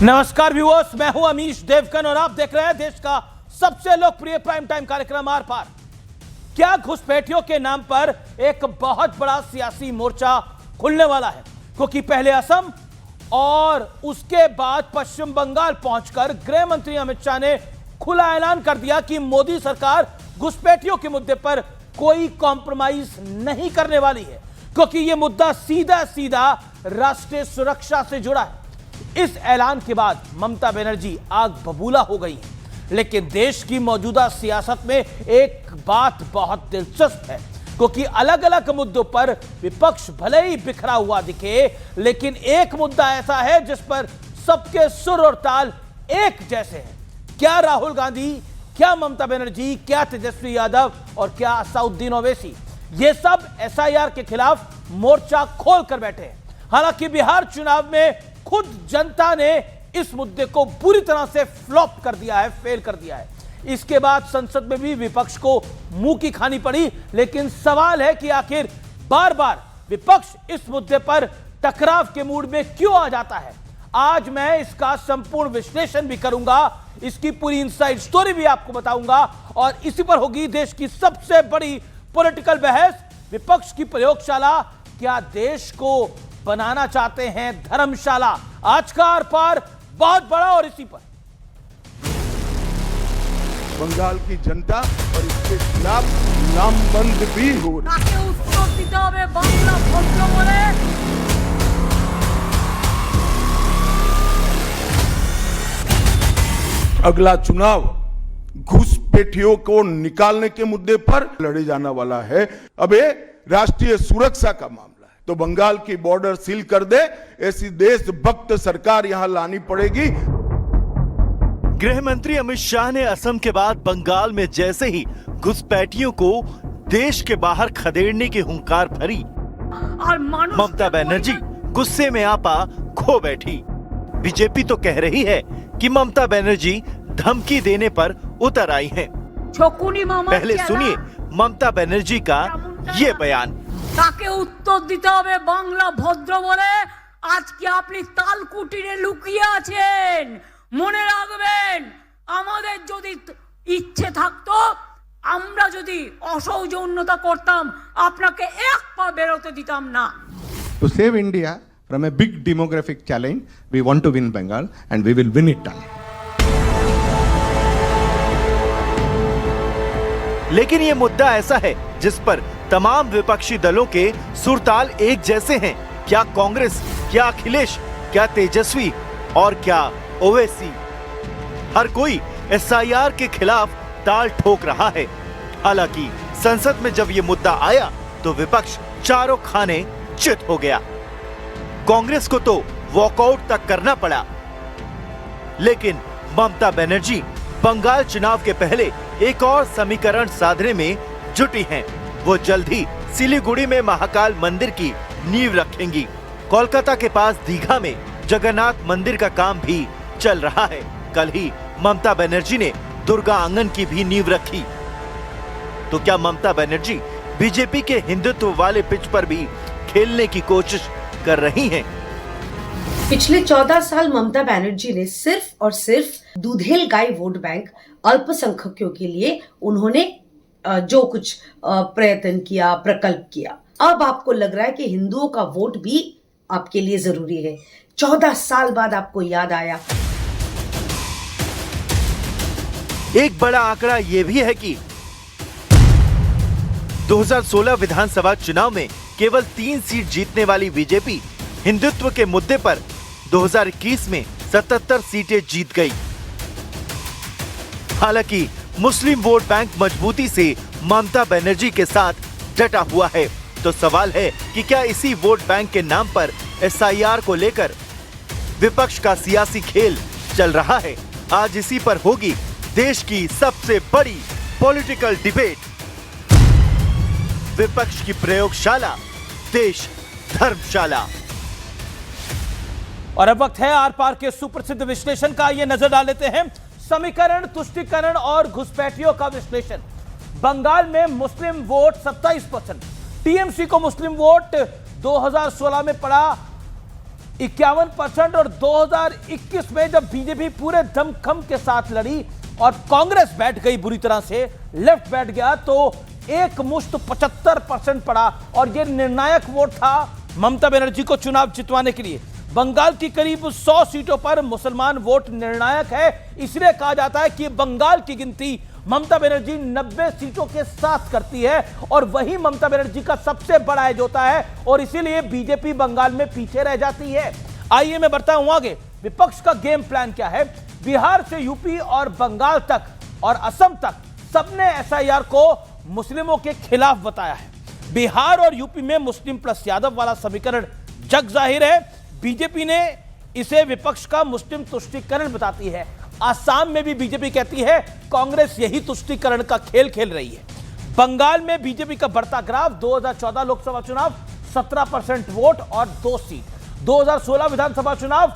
नमस्कार व्यूअर्स, मैं हूं अमीश देवगन और आप देख रहे हैं देश का सबसे लोकप्रिय प्राइम टाइम कार्यक्रम आर पार। क्या घुसपैठियों के नाम पर एक बहुत बड़ा सियासी मोर्चा खुलने वाला है, क्योंकि पहले असम और उसके बाद पश्चिम बंगाल पहुंचकर गृह मंत्री अमित शाह ने खुला ऐलान कर दिया कि मोदी सरकार घुसपैठियों के मुद्दे पर कोई कॉम्प्रोमाइज नहीं करने वाली है, क्योंकि यह मुद्दा सीधा सीधा राष्ट्रीय सुरक्षा से जुड़ा है। इस ऐलान के बाद ममता बनर्जी आग बबूला हो गई है, लेकिन देश की मौजूदा सियासत में एक बात बहुत दिलचस्प है, क्योंकि अलग अलग मुद्दों पर विपक्ष भले ही बिखरा हुआ दिखे, लेकिन एक मुद्दा ऐसा है जिस पर सबके सुर और ताल एक जैसे हैं। क्या राहुल गांधी, क्या ममता बनर्जी, क्या तेजस्वी यादव और क्या असदुद्दीन ओवैसी, ये सब एसआईआर के खिलाफ मोर्चा खोल कर बैठे हैं। हालांकि बिहार चुनाव में खुद जनता ने इस मुद्दे को पूरी तरह से फ्लॉप कर दिया है, फेल कर दिया है। इसके बाद संसद में भी विपक्ष को मुंह की खानी पड़ी, लेकिन सवाल है कि आखिर बार बार विपक्ष इस मुद्दे पर टकराव के मूड में क्यों आ जाता है। आज मैं इसका संपूर्ण विश्लेषण भी करूंगा, इसकी पूरी इनसाइड स्टोरी भी आपको बताऊंगा और इसी पर होगी देश की सबसे बड़ी पॉलिटिकल बहस। विपक्ष की प्रयोगशाला, क्या देश को बनाना चाहते हैं धर्मशाला? आज का आर पार बहुत बड़ा और इसी पर बंगाल की जनता और इसके खिलाफ लामबंद भी हो रही है। अगला चुनाव घुसपैठियों को निकालने के मुद्दे पर लड़े जाने वाला है। अब ये राष्ट्रीय सुरक्षा का मामला, तो बंगाल की बॉर्डर सील कर दे, ऐसी देशभक्त सरकार यहां लानी पड़ेगी। गृह मंत्री अमित शाह ने असम के बाद बंगाल में जैसे ही घुसपैठियों को देश के बाहर खदेड़ने की हुंकार भरी और ममता बनर्जी गुस्से में आपा खो बैठी। बीजेपी तो कह रही है कि ममता बनर्जी धमकी देने पर उतर आई हैं। पहले सुनिए ममता बनर्जी का ये बयान। তাকে উত্তর দিতে হবে বাংলা ভদ্র বলে। আজকে আপনি তালকুটিরে লুকিয়ে আছেন, মনে রাখবেন আমাদের যদি ইচ্ছে থাকতো, আমরা যদি অসৌজন্যতা করতাম, আপনাকে এক পা বেরোতে দিতাম না। To save India from a big demographic challenge, we want to win Bengal and we will win it. लेकिन ये मुद्दा ऐसा है जिस पर तमाम विपक्षी दलों के सुरताल एक जैसे हैं। क्या कांग्रेस, क्या अखिलेश, क्या तेजस्वी और क्या ओवैसी, हर कोई एसआईआर के खिलाफ ताल ठोक रहा है। हालांकि संसद में जब ये मुद्दा आया तो विपक्ष चारों खाने चित हो गया। कांग्रेस को तो वॉकआउट तक करना पड़ा, लेकिन ममता बनर्जी बंगाल चुनाव के पहले एक और समीकरण साधने में जुटी हैं। वो जल्द ही सिलीगुड़ी में महाकाल मंदिर की नींव रखेंगी। कोलकाता के पास दीघा में जगन्नाथ मंदिर का काम भी चल रहा है। कल ही ममता बनर्जी ने दुर्गा आंगन की भी नींव रखी। तो क्या ममता बनर्जी बीजेपी के हिंदुत्व वाले पिच पर भी खेलने की कोशिश कर रही हैं? पिछले 14 साल ममता बनर्जी ने सिर्फ और सिर्फ दूधेल गाय वोट बैंक अल्पसंख्यकों के लिए उन्होंने जो कुछ प्रयत्न किया, प्रकल्प किया, अब आपको लग रहा है कि हिंदुओं का वोट भी आपके लिए जरूरी है। 14 साल बाद आपको याद आया। एक बड़ा आंकड़ा यह भी है कि 2016 विधानसभा चुनाव में केवल 3 सीट जीतने वाली बीजेपी हिंदुत्व के मुद्दे पर 2021 में 77 सीटें जीत गई। हालांकि मुस्लिम वोट बैंक मजबूती से ममता बनर्जी के साथ डटा हुआ है। तो सवाल है कि क्या इसी वोट बैंक के नाम पर एसआईआर को लेकर विपक्ष का सियासी खेल चल रहा है? आज इसी पर होगी देश की सबसे बड़ी पॉलिटिकल डिबेट। विपक्ष की प्रयोगशाला, देश धर्मशाला। और अब वक्त है आर पार के सुप्रसिद्ध विश्लेषण का। ये नजर डाल लेते हैं समीकरण, तुष्टिकरण और घुसपैठियों का विश्लेषण। बंगाल में मुस्लिम वोट 27%, टीएमसी को मुस्लिम वोट 2016 में पड़ा 51% और 2021 में जब बीजेपी पूरे दमखम के साथ लड़ी और कांग्रेस बैठ गई बुरी तरह से, लेफ्ट बैठ गया, तो एक मुश्त 75% पड़ा और यह निर्णायक वोट था ममता बनर्जी को चुनाव जितवाने के लिए। बंगाल की करीब 100 सीटों पर मुसलमान वोट निर्णायक है, इसलिए कहा जाता है कि बंगाल की गिनती ममता बनर्जी 90 सीटों के साथ करती है और वही ममता बनर्जी का सबसे बड़ा एज होता है और इसीलिए बीजेपी बंगाल में पीछे रह जाती है। आइए मैं बढ़ता हूं आगे, विपक्ष का गेम प्लान क्या है। बिहार से यूपी और बंगाल तक और असम तक सबने एसआईआर को मुस्लिमों के खिलाफ बताया है। बिहार और यूपी में मुस्लिम प्लस यादव वाला समीकरण जग जाहिर है, बीजेपी ने इसे विपक्ष का मुस्लिम तुष्टीकरण बताती है। आसाम में भी बीजेपी कहती है कांग्रेस यही तुष्टीकरण का खेल खेल रही है। बंगाल में बीजेपी का बढ़ता ग्राफ, 2014 लोकसभा चुनाव 17% वोट और 2 सीट, 2016 विधानसभा चुनाव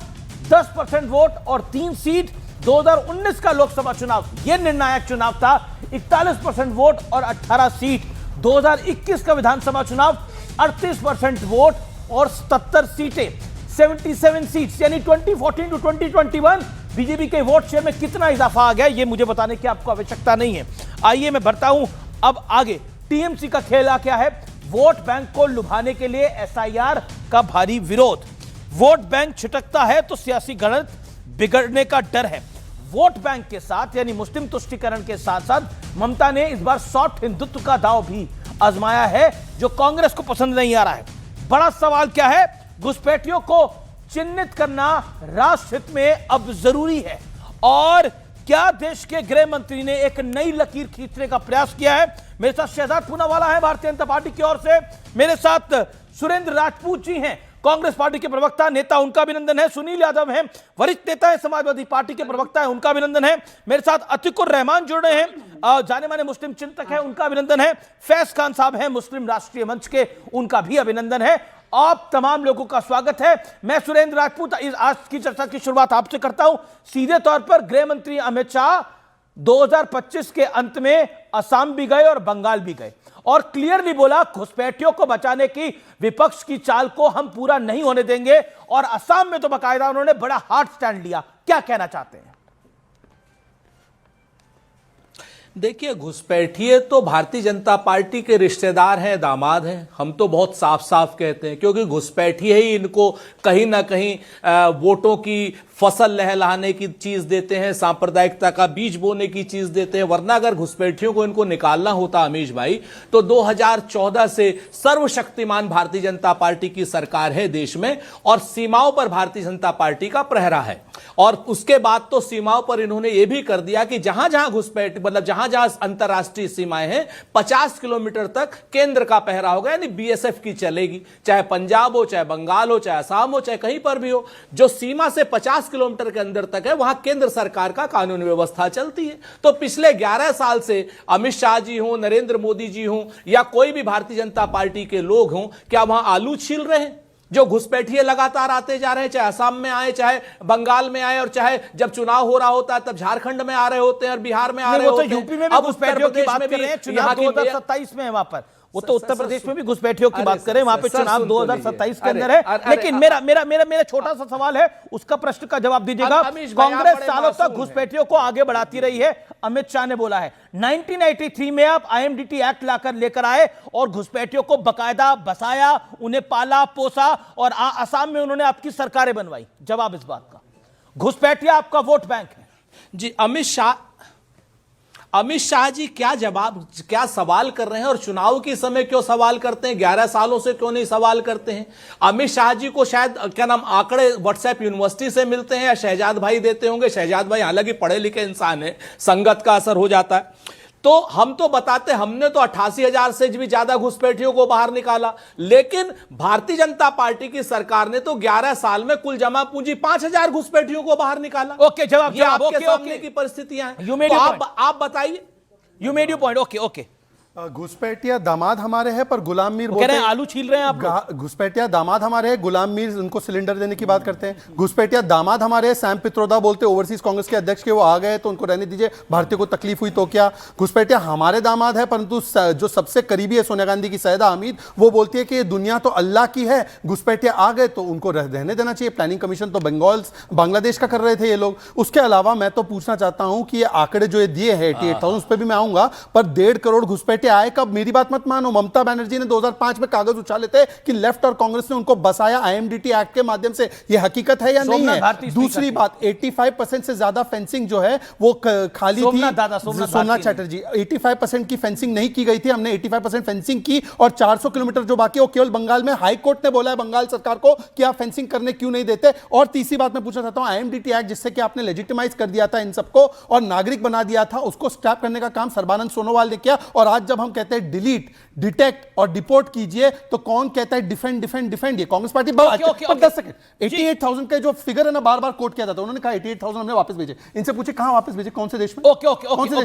10% वोट और 3 सीट, 2019 का लोकसभा चुनाव यह निर्णायक चुनाव था, 41% वोट और 18 सीट, 2021 का विधानसभा चुनाव 38% वोट और 77 सीटें, 77 सीट्स, यानी 2014 टू 2021 बीजेपी के वोट शेयर में कितना इजाफा आ गया ये मुझे बताने की आपको आवश्यकता नहीं है। आइए मैं बढ़ता हूं अब आगे। टीएमसी का खेल क्या है? वोट बैंक को लुभाने के लिए एसआईआर का भारी विरोध। वोट बैंक छिटकता है तो सियासी गणित बिगड़ने का डर है। वोट बैंक के साथ यानी मुस्लिम तुष्टीकरण के साथ साथ ममता ने इस बार सॉफ्ट हिंदुत्व का दांव भी आजमाया है जो कांग्रेस को पसंद नहीं आ रहा है। बड़ा सवाल क्या है? घुसपैठियों को चिन्हित करना राष्ट्र हित में अब जरूरी है और क्या देश के गृह मंत्री ने एक नई लकीर खींचने का प्रयास किया है? मेरे साथ शहजाद पूनावाला है भारतीय जनता पार्टी की ओर से, मेरे साथ सुरेंद्र राजपूत जी हैं कांग्रेस पार्टी के प्रवक्ता नेता, उनका अभिनंदन है। सुनील यादव हैं वरिष्ठ नेता है समाजवादी पार्टी के प्रवक्ता है, उनका अभिनंदन है। मेरे साथ अतिकुर रहमान जुड़ रहे हैं, जाने माने मुस्लिम चिंतक है, उनका अभिनंदन है। फैज खान साहब हैं मुस्लिम राष्ट्रीय मंच के, उनका भी अभिनंदन है। आप तमाम लोगों का स्वागत है। मैं सुरेंद्र राजपूत आज की चर्चा की शुरुआत आपसे करता हूं। सीधे तौर पर गृह मंत्री अमित शाह 2025 के अंत में असम भी गए और बंगाल भी गए और क्लियरली बोला घुसपैठियों को बचाने की विपक्ष की चाल को हम पूरा नहीं होने देंगे और असम में तो बाकायदा उन्होंने बड़ा हार्ड स्टैंड लिया। क्या कहना चाहते हैं? देखिए, घुसपैठिए तो भारतीय जनता पार्टी के रिश्तेदार हैं, दामाद हैं। हम तो बहुत साफ साफ कहते हैं क्योंकि घुसपैठिए ही इनको कहीं ना कहीं वोटों की फसल लहलाने की चीज देते हैं, सांप्रदायिकता का बीज बोने की चीज देते हैं। वरना अगर घुसपैठियों को इनको निकालना होता अमीश भाई, तो 2014 से सर्वशक्तिमान भारतीय जनता पार्टी की सरकार है देश में और सीमाओं पर भारतीय जनता पार्टी का प्रहरा है। और उसके बाद तो सीमाओं पर इन्होंने यह भी कर दिया कि जहां जहां घुसपैठ मतलब जहां जहां अंतरराष्ट्रीय सीमाएं हैं 50 किलोमीटर तक केंद्र का पहरा होगा, यानी बीएसएफ की चलेगी। चाहे पंजाब हो, चाहे बंगाल हो, चाहे असम हो, चाहे कहीं पर भी हो, जो सीमा से 50 किलोमीटर के अंदर तक है वहां केंद्र सरकार का कानून व्यवस्था चलती है। तो पिछले 11 साल से अमित शाह जी हों, नरेंद्र मोदी जी हों या कोई भी भारतीय जनता पार्टी के लोग हों, क्या वहां आलू छील रहे हैं? जो घुसपैठिए लगातार आते जा रहे हैं, चाहे असम में आए, चाहे बंगाल में आए और चाहे जब चुनाव हो रहा होता है तब झारखंड में आ रहे होते हैं और बिहार में आ रहे होते हैं। यूपी में भी घुसपैठियों की बात कर रहे हैं, चुनाव 2027 में है वहां पर। वो तो उत्तर प्रदेश में भी घुसपैठियों की बात करें, वहां पे चुनाव 2027 के अंदर है। लेकिन मेरा छोटा सा सवाल है, उसका प्रश्न का जवाब दीजिएगा। कांग्रेस सालों तक घुसपैठियों को आगे बढ़ाती रही है, अमित शाह ने बोला है 1983 में आप आईएमडीटी एक्ट लेकर आए और घुसपैठियों को बकायदा बसाया, उन्हें पाला पोसा और असम में उन्होंने आपकी सरकारें बनवाई। जवाब इस बात का, घुसपैठिया आपका वोट बैंक है। जी अमित शाह जी क्या सवाल कर रहे हैं और चुनाव के समय क्यों सवाल करते हैं? 11 सालों से क्यों नहीं सवाल करते हैं? अमित शाह जी को शायद आंकड़े व्हाट्सएप यूनिवर्सिटी से मिलते हैं या शहजाद भाई देते होंगे। शहजाद भाई हालांकि पढ़े लिखे इंसान है, संगत का असर हो जाता है। तो हम तो बताते, हमने तो 88,000 से भी ज्यादा घुसपैठियों को बाहर निकाला, लेकिन भारतीय जनता पार्टी की सरकार ने तो 11 साल में कुल जमा पूंजी 5,000 घुसपैठियों को बाहर निकाला। ओके, जवाब आपके सामने की परिस्थितियां हैं। तो आप बताइए। You made your point. Okay घुसपैठिया दामाद हमारे हैं, पर गुलाम मीर वो कह रहे हैं आलू छील रहे हैं आप लोग। घुसपैठिया दामाद हमारे हैं, गुलाम मीर उनको सिलेंडर देने की बात करते हैं। घुसपैठिया दामाद हमारे हैं, सैम पित्रोदा बोलते ओवरसीज कांग्रेस के अध्यक्ष के वो आ गए तो उनको रहने दीजिए, भारतीयों को तकलीफ हुई तो क्या। घुसपैठिया हमारे दामाद है, परंतु जो सबसे करीबी है सोनिया गांधी की सैयदा हमीद, वो बोलती है कि ये दुनिया तो अल्लाह की है, घुसपैठिया आ गए तो उनको रहने देना चाहिए। प्लानिंग कमीशन तो बांग्लादेश का कर रहे थे ये लोग। उसके अलावा मैं तो पूछना चाहता हूं कि ये आंकड़े जो ये दिए हैं 88,000, उस पर भी मैं आऊंगा, पर 1.5 करोड़ घुसपैठिया आए कब? मेरी बात मत मानो, ममता बनर्जी ने 2005 में कागज उछाले थे कि लेफ्ट और कांग्रेस ने उनको बसाया आईएमडीटी एक्ट के माध्यम से। ये हकीकत है या नहीं है? दूसरी बात, 85% से ज्यादा फेंसिंग जो है वो खाली थी। सोमनाथ चैटर्जी, 85% की फेंसिंग नहीं की गई थी, हमने 85% फेंसिंग की और 400 किलोमीटर जो बाकी है वो केवल बंगाल में। हाई कोर्ट ने बोला है बंगाल सरकार को कि आप फेंसिंग करने क्यों नहीं देते। और तीसरी बात मैं पूछना चाहता हूं, आईएमडीटी एक्ट जिससे कि आपने लेजिटिमाइज कर दिया था इन सबको और नागरिक बना दिया था, उसको स्क्रैप करने का काम सर्बानंद सोनोवाल ने किया। और आज जब हम कहते हैं डिलीट, डिटेक्ट और डिपोर्ट कीजिए तो कौन कहता है डिफेंड डिफेंड डिफेंड? ये कांग्रेस पार्टी। 10 सेकंड, 88,000 का जो फिगर है ना बार बार कोट किया जाता है, उन्होंने कहा 88,000 हमने वापस भेजे। इनसे पूछे कहां वापस भेजे, कौन से देश में? ओके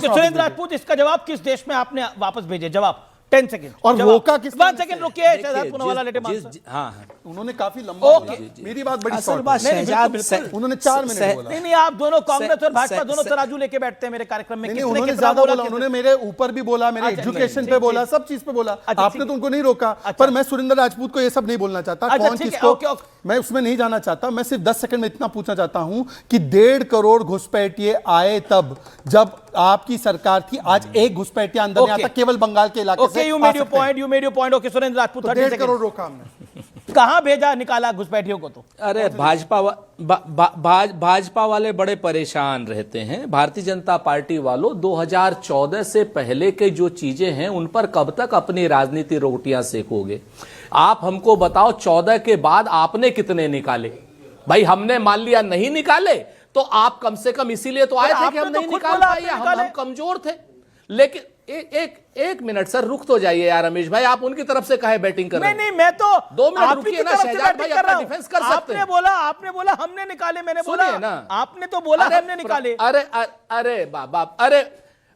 सुरेंद्र राजपूत, इसका जवाब किस देश में आपने वापस भेजे? जवाब 10 सेकंड। और रोका किस? 1 सेकंड रुकिए, शहजाद पूनावाला लेटे मास्टर। हाँ, उन्होंने काफी लंबा बोला। मेरी बात बड़ी शॉर्ट है। उन्होंने 4 मिनट बोला। नहीं, आप दोनों कांग्रेस और भाजपा दोनों तराजू लेके बैठते हैं मेरे कार्यक्रम में। उन्होंने ज्यादा बोला, उन्होंने मेरे ऊपर भी बोला, मेरे एजुकेशन पे बोला, सब चीज पे बोला। आपने तो उनको नहीं रोका। पर मैं सुरेंद्र राजपूत को ये सब नहीं बोलना चाहता, कौन किसको, मैं उसमें नहीं जाना चाहता। मैं सिर्फ 10 सेकंड में इतना पूछना चाहता हूं कि 1.5 करोड़ घुसपैठिए आए तब जब आपकी सरकार थी। आज एक घुसपैठिया अंदर नहीं आता, केवल बंगाल के इलाके से। You made your point. Okay Surendra Rajput, 1.5 crore रोका हमने। कहां भेजा, निकाला घुसपैठियों को? तो अरे भाजपा वाले बड़े परेशान रहते हैं। भारतीय जनता पार्टी वालों, 2014 से पहले के जो चीजें हैं उन पर कब तक अपनी राजनीति रोटियां सेकोगे? आप हमको बताओ, 14 के बाद आपने कितने निकाले? भाई हमने मान लिया नहीं निकाले तो आप कम से कम इसीलिए तो आए थे कि हम नहीं निकाल पाए, हम कमजोर थे। लेकिन एक मिनट सर, रुक तो जाइए यार रमेश भाई, आप उनकी तरफ से काहे बैटिंग कर रहे हैं? नहीं, मैं तो 2 मिनट रुकिए ना, शहजाद भाई अपना डिफेंस कर सकते हैं। आपने बोला हमने निकाले, मैंने बोला ना, आपने तो बोला हमने निकाले। अरे बाबा,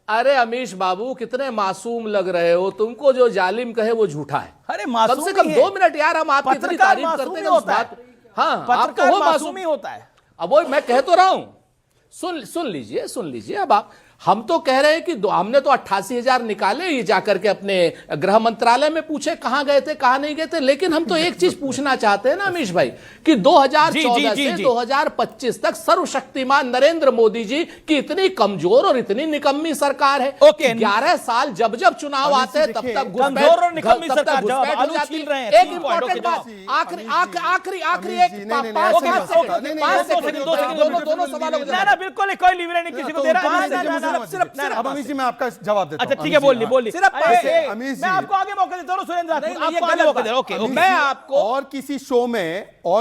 अरे अमीश बाबू, कितने मासूम लग रहे हो। तुमको जो जालिम कहे वो झूठा है। अरे कम से कम 2 मिनट यार, हम आपकी इतनी तारीफ करते हैं। हाँ, आपको वो मासूम ही होता है। अब वो मैं कह तो रहा हूं, सुन लीजिए। अब आप, हम तो कह रहे हैं कि हमने तो 88,000 निकाले, ये जाकर के अपने गृह मंत्रालय में पूछे कहां गए थे कहां नहीं गए थे। लेकिन हम तो एक चीज पूछना चाहते हैं ना अमीश भाई, कि 2014 से 2025 तक सर्वशक्तिमान नरेंद्र मोदी जी की इतनी कमजोर और इतनी निकम्मी सरकार है। 11 साल जब चुनाव आते हैं तब तक कमजोर और निकम्मी सरकार एक इंपॉर्टेंट बात, आखिरी दोनों सवालों का बिल्कुल कोई लीवरेज नहीं किसी को दे रहा है। अब अमीश जी मैं आपका जवाब देता हूं। अच्छा ठीक है, बोलिए। अमीश जी, मैं आपको आगे मौका देता हूं सुरेंद्र, आपको आगे मौका दे रहा हूं। ओके, मैं आपको और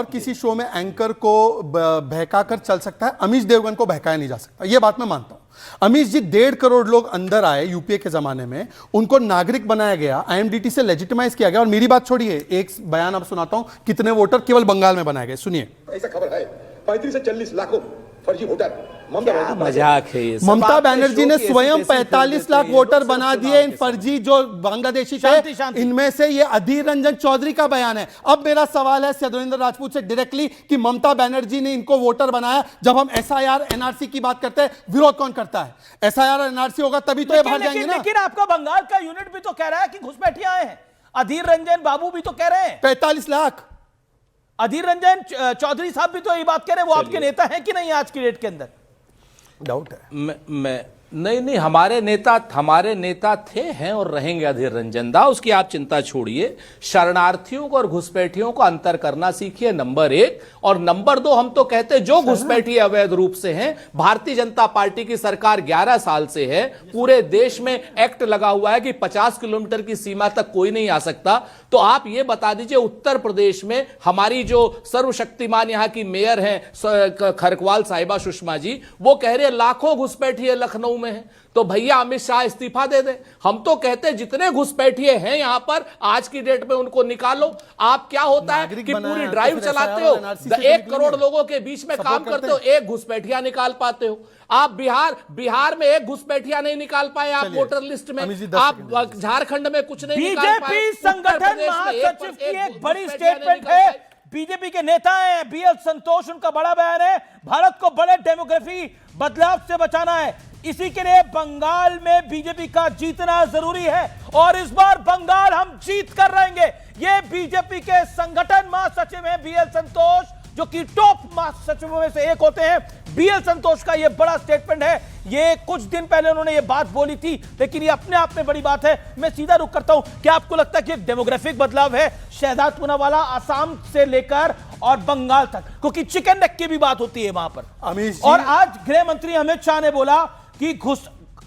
किसी शो में एंकर को बहकाकर चल सकता है, अमीश देवगन को बहकाया नहीं जा सकता, ये बात मैं मानता हूं। अमीश जी, 1.5 करोड़ लोग अंदर आए यूपीए के जमाने में, उनको नागरिक बनाया गया, आईएमडीटी से लेजिटिमाइज किया गया। और मेरी बात छोड़िए, एक बयान अब सुनाता हूं, कितने वोटर केवल बंगाल में बनाए गए, सुनिए। ऐसा खबर है 35 से 40 लाखों फर्जी वोटर। मजाक है ये। ममता बनर्जी ने स्वयं 45 लाख वोटर बना दिए इन फर्जी जो बांग्लादेशी थे। इनमें से ये अधीर रंजन चौधरी का बयान है। अब मेरा सवाल है सुरेंद्र राजपूत से डायरेक्टली कि ममता बनर्जी ने इनको वोटर बनाया। जब हम एसआईआर एनआरसी की बात करते हैं, विरोध कौन करता है? एसआईआर एनआरसी होगा तभी तो ये बाहर जाएंगे ना। लेकिन आपका बंगाल का यूनिट भी तो कह रहा है कि घुसपैठिए आए हैं। अधीर रंजन बाबू भी तो कह रहे हैं 45 लाख। अधीर रंजन चौधरी साहब भी तो ये बात कह रहे हैं। वो आपके नेता हैं कि नहीं आज की डेट के अंदर? डाउट है। मैं नहीं, हमारे नेता थे, हैं और रहेंगे अधीर रंजन दा, उसकी आप चिंता छोड़िए। शरणार्थियों को और घुसपैठियों को अंतर करना सीखिए, नंबर 1। और नंबर 2, हम तो कहते हैं जो घुसपैठी अवैध रूप से हैं, भारतीय जनता पार्टी की सरकार 11 साल से है, पूरे देश में एक्ट लगा हुआ है कि 50 किलोमीटर की सीमा तक कोई नहीं आ सकता। तो आप ये बता दीजिए, उत्तर प्रदेश में हमारी जो सर्वशक्तिमान यहां की मेयर हैं खरकवाल साहिबा सुषमा जी, वो कह रहे हैं लाखों घुसपैठी लखनऊ में है, तो भैया अमित शाह इस्तीफा दे दे। हम तो कहते हैं जितने घुसपैठिए हैं यहां पर आज की डेट में उनको निकालो। आप क्या होता है कि पूरी ड्राइव चलाते हो, 1 करोड़ लोगों के बीच में काम करते हो, एक घुसपैठिया निकाल पाते हो। आप बिहार में एक घुसपैठिया नहीं निकाल पाए आप वोटर लिस्ट में, आप झारखंड में कुछ नहीं निकाल पाए। बीजेपी संगठन महासचिव की एक बड़ी स्टेटमेंट है, बीजेपी के नेता हैं बीएल संतोष, उनका बड़ा बयान है, भारत को बड़े डेमोग्राफी बदलाव से बचाना है, इसी के लिए बंगाल में बीजेपी का जीतना जरूरी है और इस बार बंगाल हम जीत कर रहेंगे। ये बीजेपी के संगठन महासचिव हैं बीएल संतोष, जो कि टॉप महासचिवों में से एक होते हैं। बीएल संतोष का यह बड़ा स्टेटमेंट है, ये कुछ दिन पहले उन्होंने ये बात बोली थी, लेकिन ये अपने आप में बड़ी बात है। मैं सीधा रुख करता हूं, क्या आपको लगता है कि एक डेमोग्राफिक बदलाव है शहजाद पूनावाला आसाम से लेकर और बंगाल तक, क्योंकि चिकन नेक की भी बात होती है वहां पर। और आज गृह मंत्री अमित शाह ने बोला कि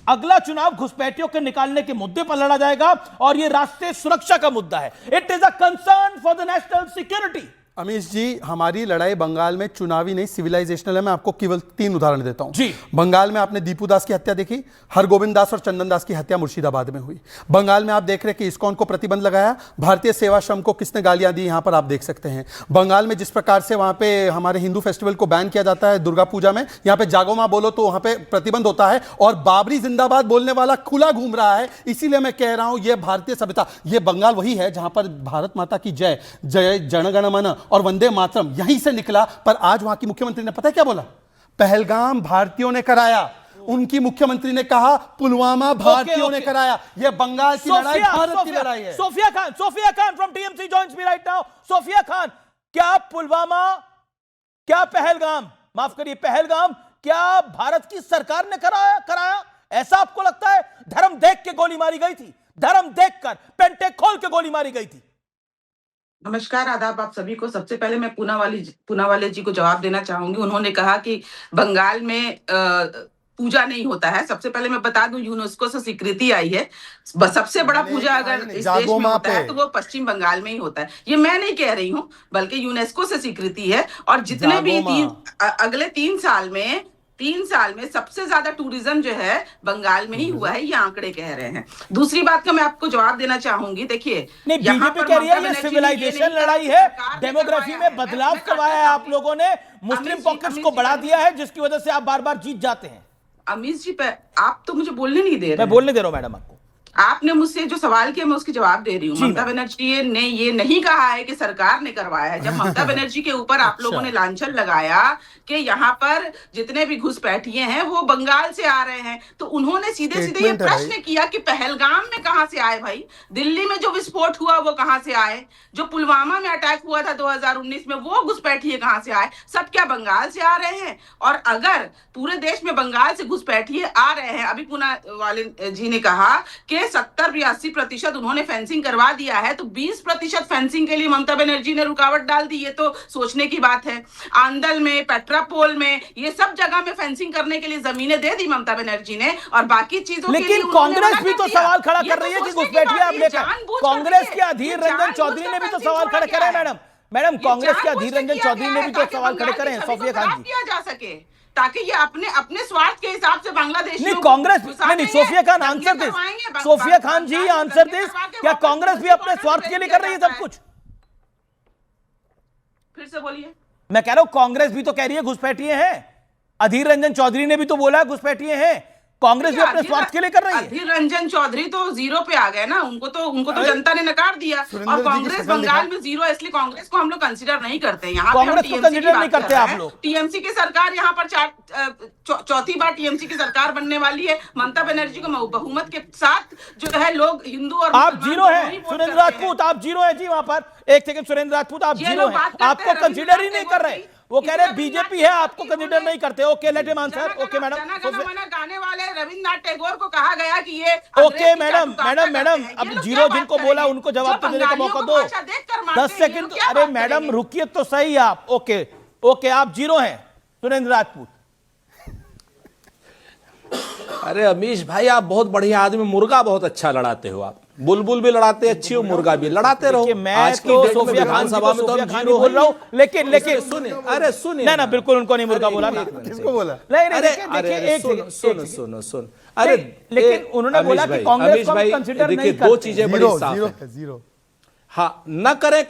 अगला चुनाव घुसपैठियों के निकालने के मुद्दे पर लड़ा जाएगा और यह राष्ट्रीय सुरक्षा का मुद्दा है। It is a concern for the national security. Amish ji, हमारी लड़ाई बंगाल में चुनावी नहीं सिविलाइजेशनल है। मैं आपको केवल 3 उदाहरण देता हूं जी। बंगाल में आपने दीपू दास की हत्या देखी, हरगोविंद दास और चंदन दास की हत्या मुर्शिदाबाद में हुई। बंगाल में आप देख रहे हैं कि इस्कॉन को प्रतिबंध लगाया, भारतीय सेवाश्रम को किसने गालियां दी, यहां पर आप देख सकते हैं। बंगाल में जिस प्रकार से वहां पे हमारे हिंदू फेस्टिवल को बैन किया जाता है दुर्गा पूजा में, यहां पे जागो मां बोलो तो वहां पे प्रतिबंध होता है और बाबरी जिंदाबाद बोलने वाला खुला घूम रहा है। इसीलिए मैं कह रहा हूं यह भारतीय सभ्यता, यह बंगाल वही है जहां पर भारत माता की जय जय जनगण मन और वंदे मातरम यहीं से निकला। पर आज वहां की मुख्यमंत्री ने पता है क्या बोला? पहलगाम भारतीयों ने कराया। उनकी मुख्यमंत्री ने कहा पुलवामा भारतीयों ने कराया। यह बंगाल की लड़ाई भारत की लड़ाई है। Sofia Khan from TMC joins me right now. Sofia Khan, क्या पुलवामा, क्या पहलगाम, माफ करिए पहलगाम, क्या भारत की सरकार ने कराया? ऐसा आपको लगता है? धर्म देख के गोली मारी गई थी, धर्म देखकर पेंटे खोल के गोली मारी गई थी। नमस्कार, आदाब आप सभी को। सबसे पहले मैं पूनावाले जी को जवाब देना चाहूंगी। उन्होंने कहा कि बंगाल में पूजा नहीं होता है। सबसे पहले मैं बता दूं, यूनेस्को से स्वीकृति आई है। सबसे बड़ा पूजा अगर इस देश में होता है तो वो पश्चिम बंगाल में ही होता है। ये मैं नहीं कह रही हूं, बल्कि यूनेस्को से स्वीकृति है। और जितने भी अगले 3 साल में सबसे ज्यादा टूरिज्म जो है बंगाल में ही हुआ है, ये आंकड़े कह रहे हैं। दूसरी बात का मैं आपको जवाब देना चाहूंगी। देखिए, बीजेपी कह रही है ये सिविलाइजेशन लड़ाई है, डेमोग्राफी में बदलाव करवाया है आप लोगों ने, मुस्लिम पॉकेट्स को बढ़ा दिया है, जिसकी वजह से आप बार बार जीत जाते हैं। अमीश जी, आप तो मुझे बोलने नहीं दे रहे। मैं बोलने दे रहा हूं मैडम आपको। आपने मुझसे जो सवाल किया मैं उसकी जवाब दे रही हूँ। ममता बनर्जी ने ये नहीं कहा है कि सरकार ने करवाया है। जब ममता बनर्जी के ऊपर आप लोगों ने लांछन लगाया कि यहाँ पर जितने भी घुसपैठिए हैं वो बंगाल से आ रहे हैं, तो उन्होंने सीधे सीधे ये प्रश्न किया कि पहलगाम में कहां से आए भाई? दिल्ली में जो विस्फोट हुआ वो कहां से आए? जो पुलवामा में अटैक हुआ था 2019 में, वो घुसपैठिए कहां से आए? सब क्या बंगाल से आ रहे हैं? और अगर पूरे देश में बंगाल से घुसपैठिए आ रहे हैं, अभी पूनावाले जी ने कहा कि 70-80% उन्होंने फेंसिंग करवा दिया है, तो 20% फेंसिंग के लिए ममता बनर्जी ने रुकावट डाल दी। ये तो सोचने की बात है। आंदल में, पेट्रापोल में, ये सब जगह में फेंसिंग करने के लिए जमीनें दे दी ममता बनर्जी ने, और बाकी चीजों लेकिन कांग्रेस भी तो सवाल खड़ा कर रही है कि घुसपैठिए आप लेकर। कांग्रेस के अधीर रंजन चौधरी ने भी तो सवाल खड़े करे हैं मैडम कांग्रेस के अधीर रंजन चौधरी ने भी तो सवाल खड़े करे हैं सोफिया खान जी, किया जा सके ताकि ये अपने स्वार्थ के हिसाब से बांग्लादेश नहीं कांग्रेस नहीं। Sofia Khan answer this, Sofia Khan ji answer this, क्या कांग्रेस भी अपने स्वार्थ के लिए कर रही है सब कुछ? फिर से बोलिए। मैं कह रहा हूं कांग्रेस भी तो कह रही है घुसपैठिए हैं, अधीर रंजन चौधरी ने भी तो बोला घुसपैठिए हैं, कांग्रेस भी अपने स्वार्थ के लिए कर रही है। अधीर रंजन चौधरी तो 0 पे आ गए ना, उनको तो जनता ने नकार दिया। और कांग्रेस बंगाल में 0 है, इसलिए कांग्रेस को हम लोग कंसीडर नहीं करते। यहाँ कांग्रेस को कंसीडर नहीं करते आप लोग। टीएमसी की सरकार यहाँ पर चौथी बार टीएमसी की सरकार बनने वाली है। ममता बनर्जी को बहुमत के साथ जो है लोग हिंदू और आप 0 है। सुरेंद्र राजपूत आप 0 है जी वहां पर। एक सेकंड, सुरेंद्र राजपूत आप 0 है, आपको कंसीडर ही नहीं कर रहे। वो कह रहे बीजेपी है, आपको कंसीडर नहीं करते। Okay, let him answer. Okay madam, गाने वाले रविन्द्रनाथ टैगोर को कहा गया कि ये ओके मैडम अब 0 जिनको बोला उनको जवाब तो देने का मौका दो। 10 सेकंड। अरे मैडम रुकिए तो सही आप। ओके आप 0 हैं सुरेंद्र राजपूत। अरे अमीश भाई, आप बहुत बढ़िया आदमी, मुर्गा बहुत अच्छा लड़ाते हो आप। बुलबुल भी लड़ाते अच्छी हो, मुर्गा भी लड़ाते रहो। देखिए, मैं आज की तो डेट में सोफिया विधानसभा में तो हम जीरो बोल रहा हूँ, लेकिन सुनिए, अरे सुनिए ना बिल्कुल उनको नहीं मुर्गा बोला ना। किसको बोला? नहीं अरे देखिए एक सुन अरे लेकिन उन्होंने बोला कि कांग्रेस को कंसीडर नहीं करते। दो चीजें बड़ी साफ जीरो है। है, जीरो। हाँ, न करे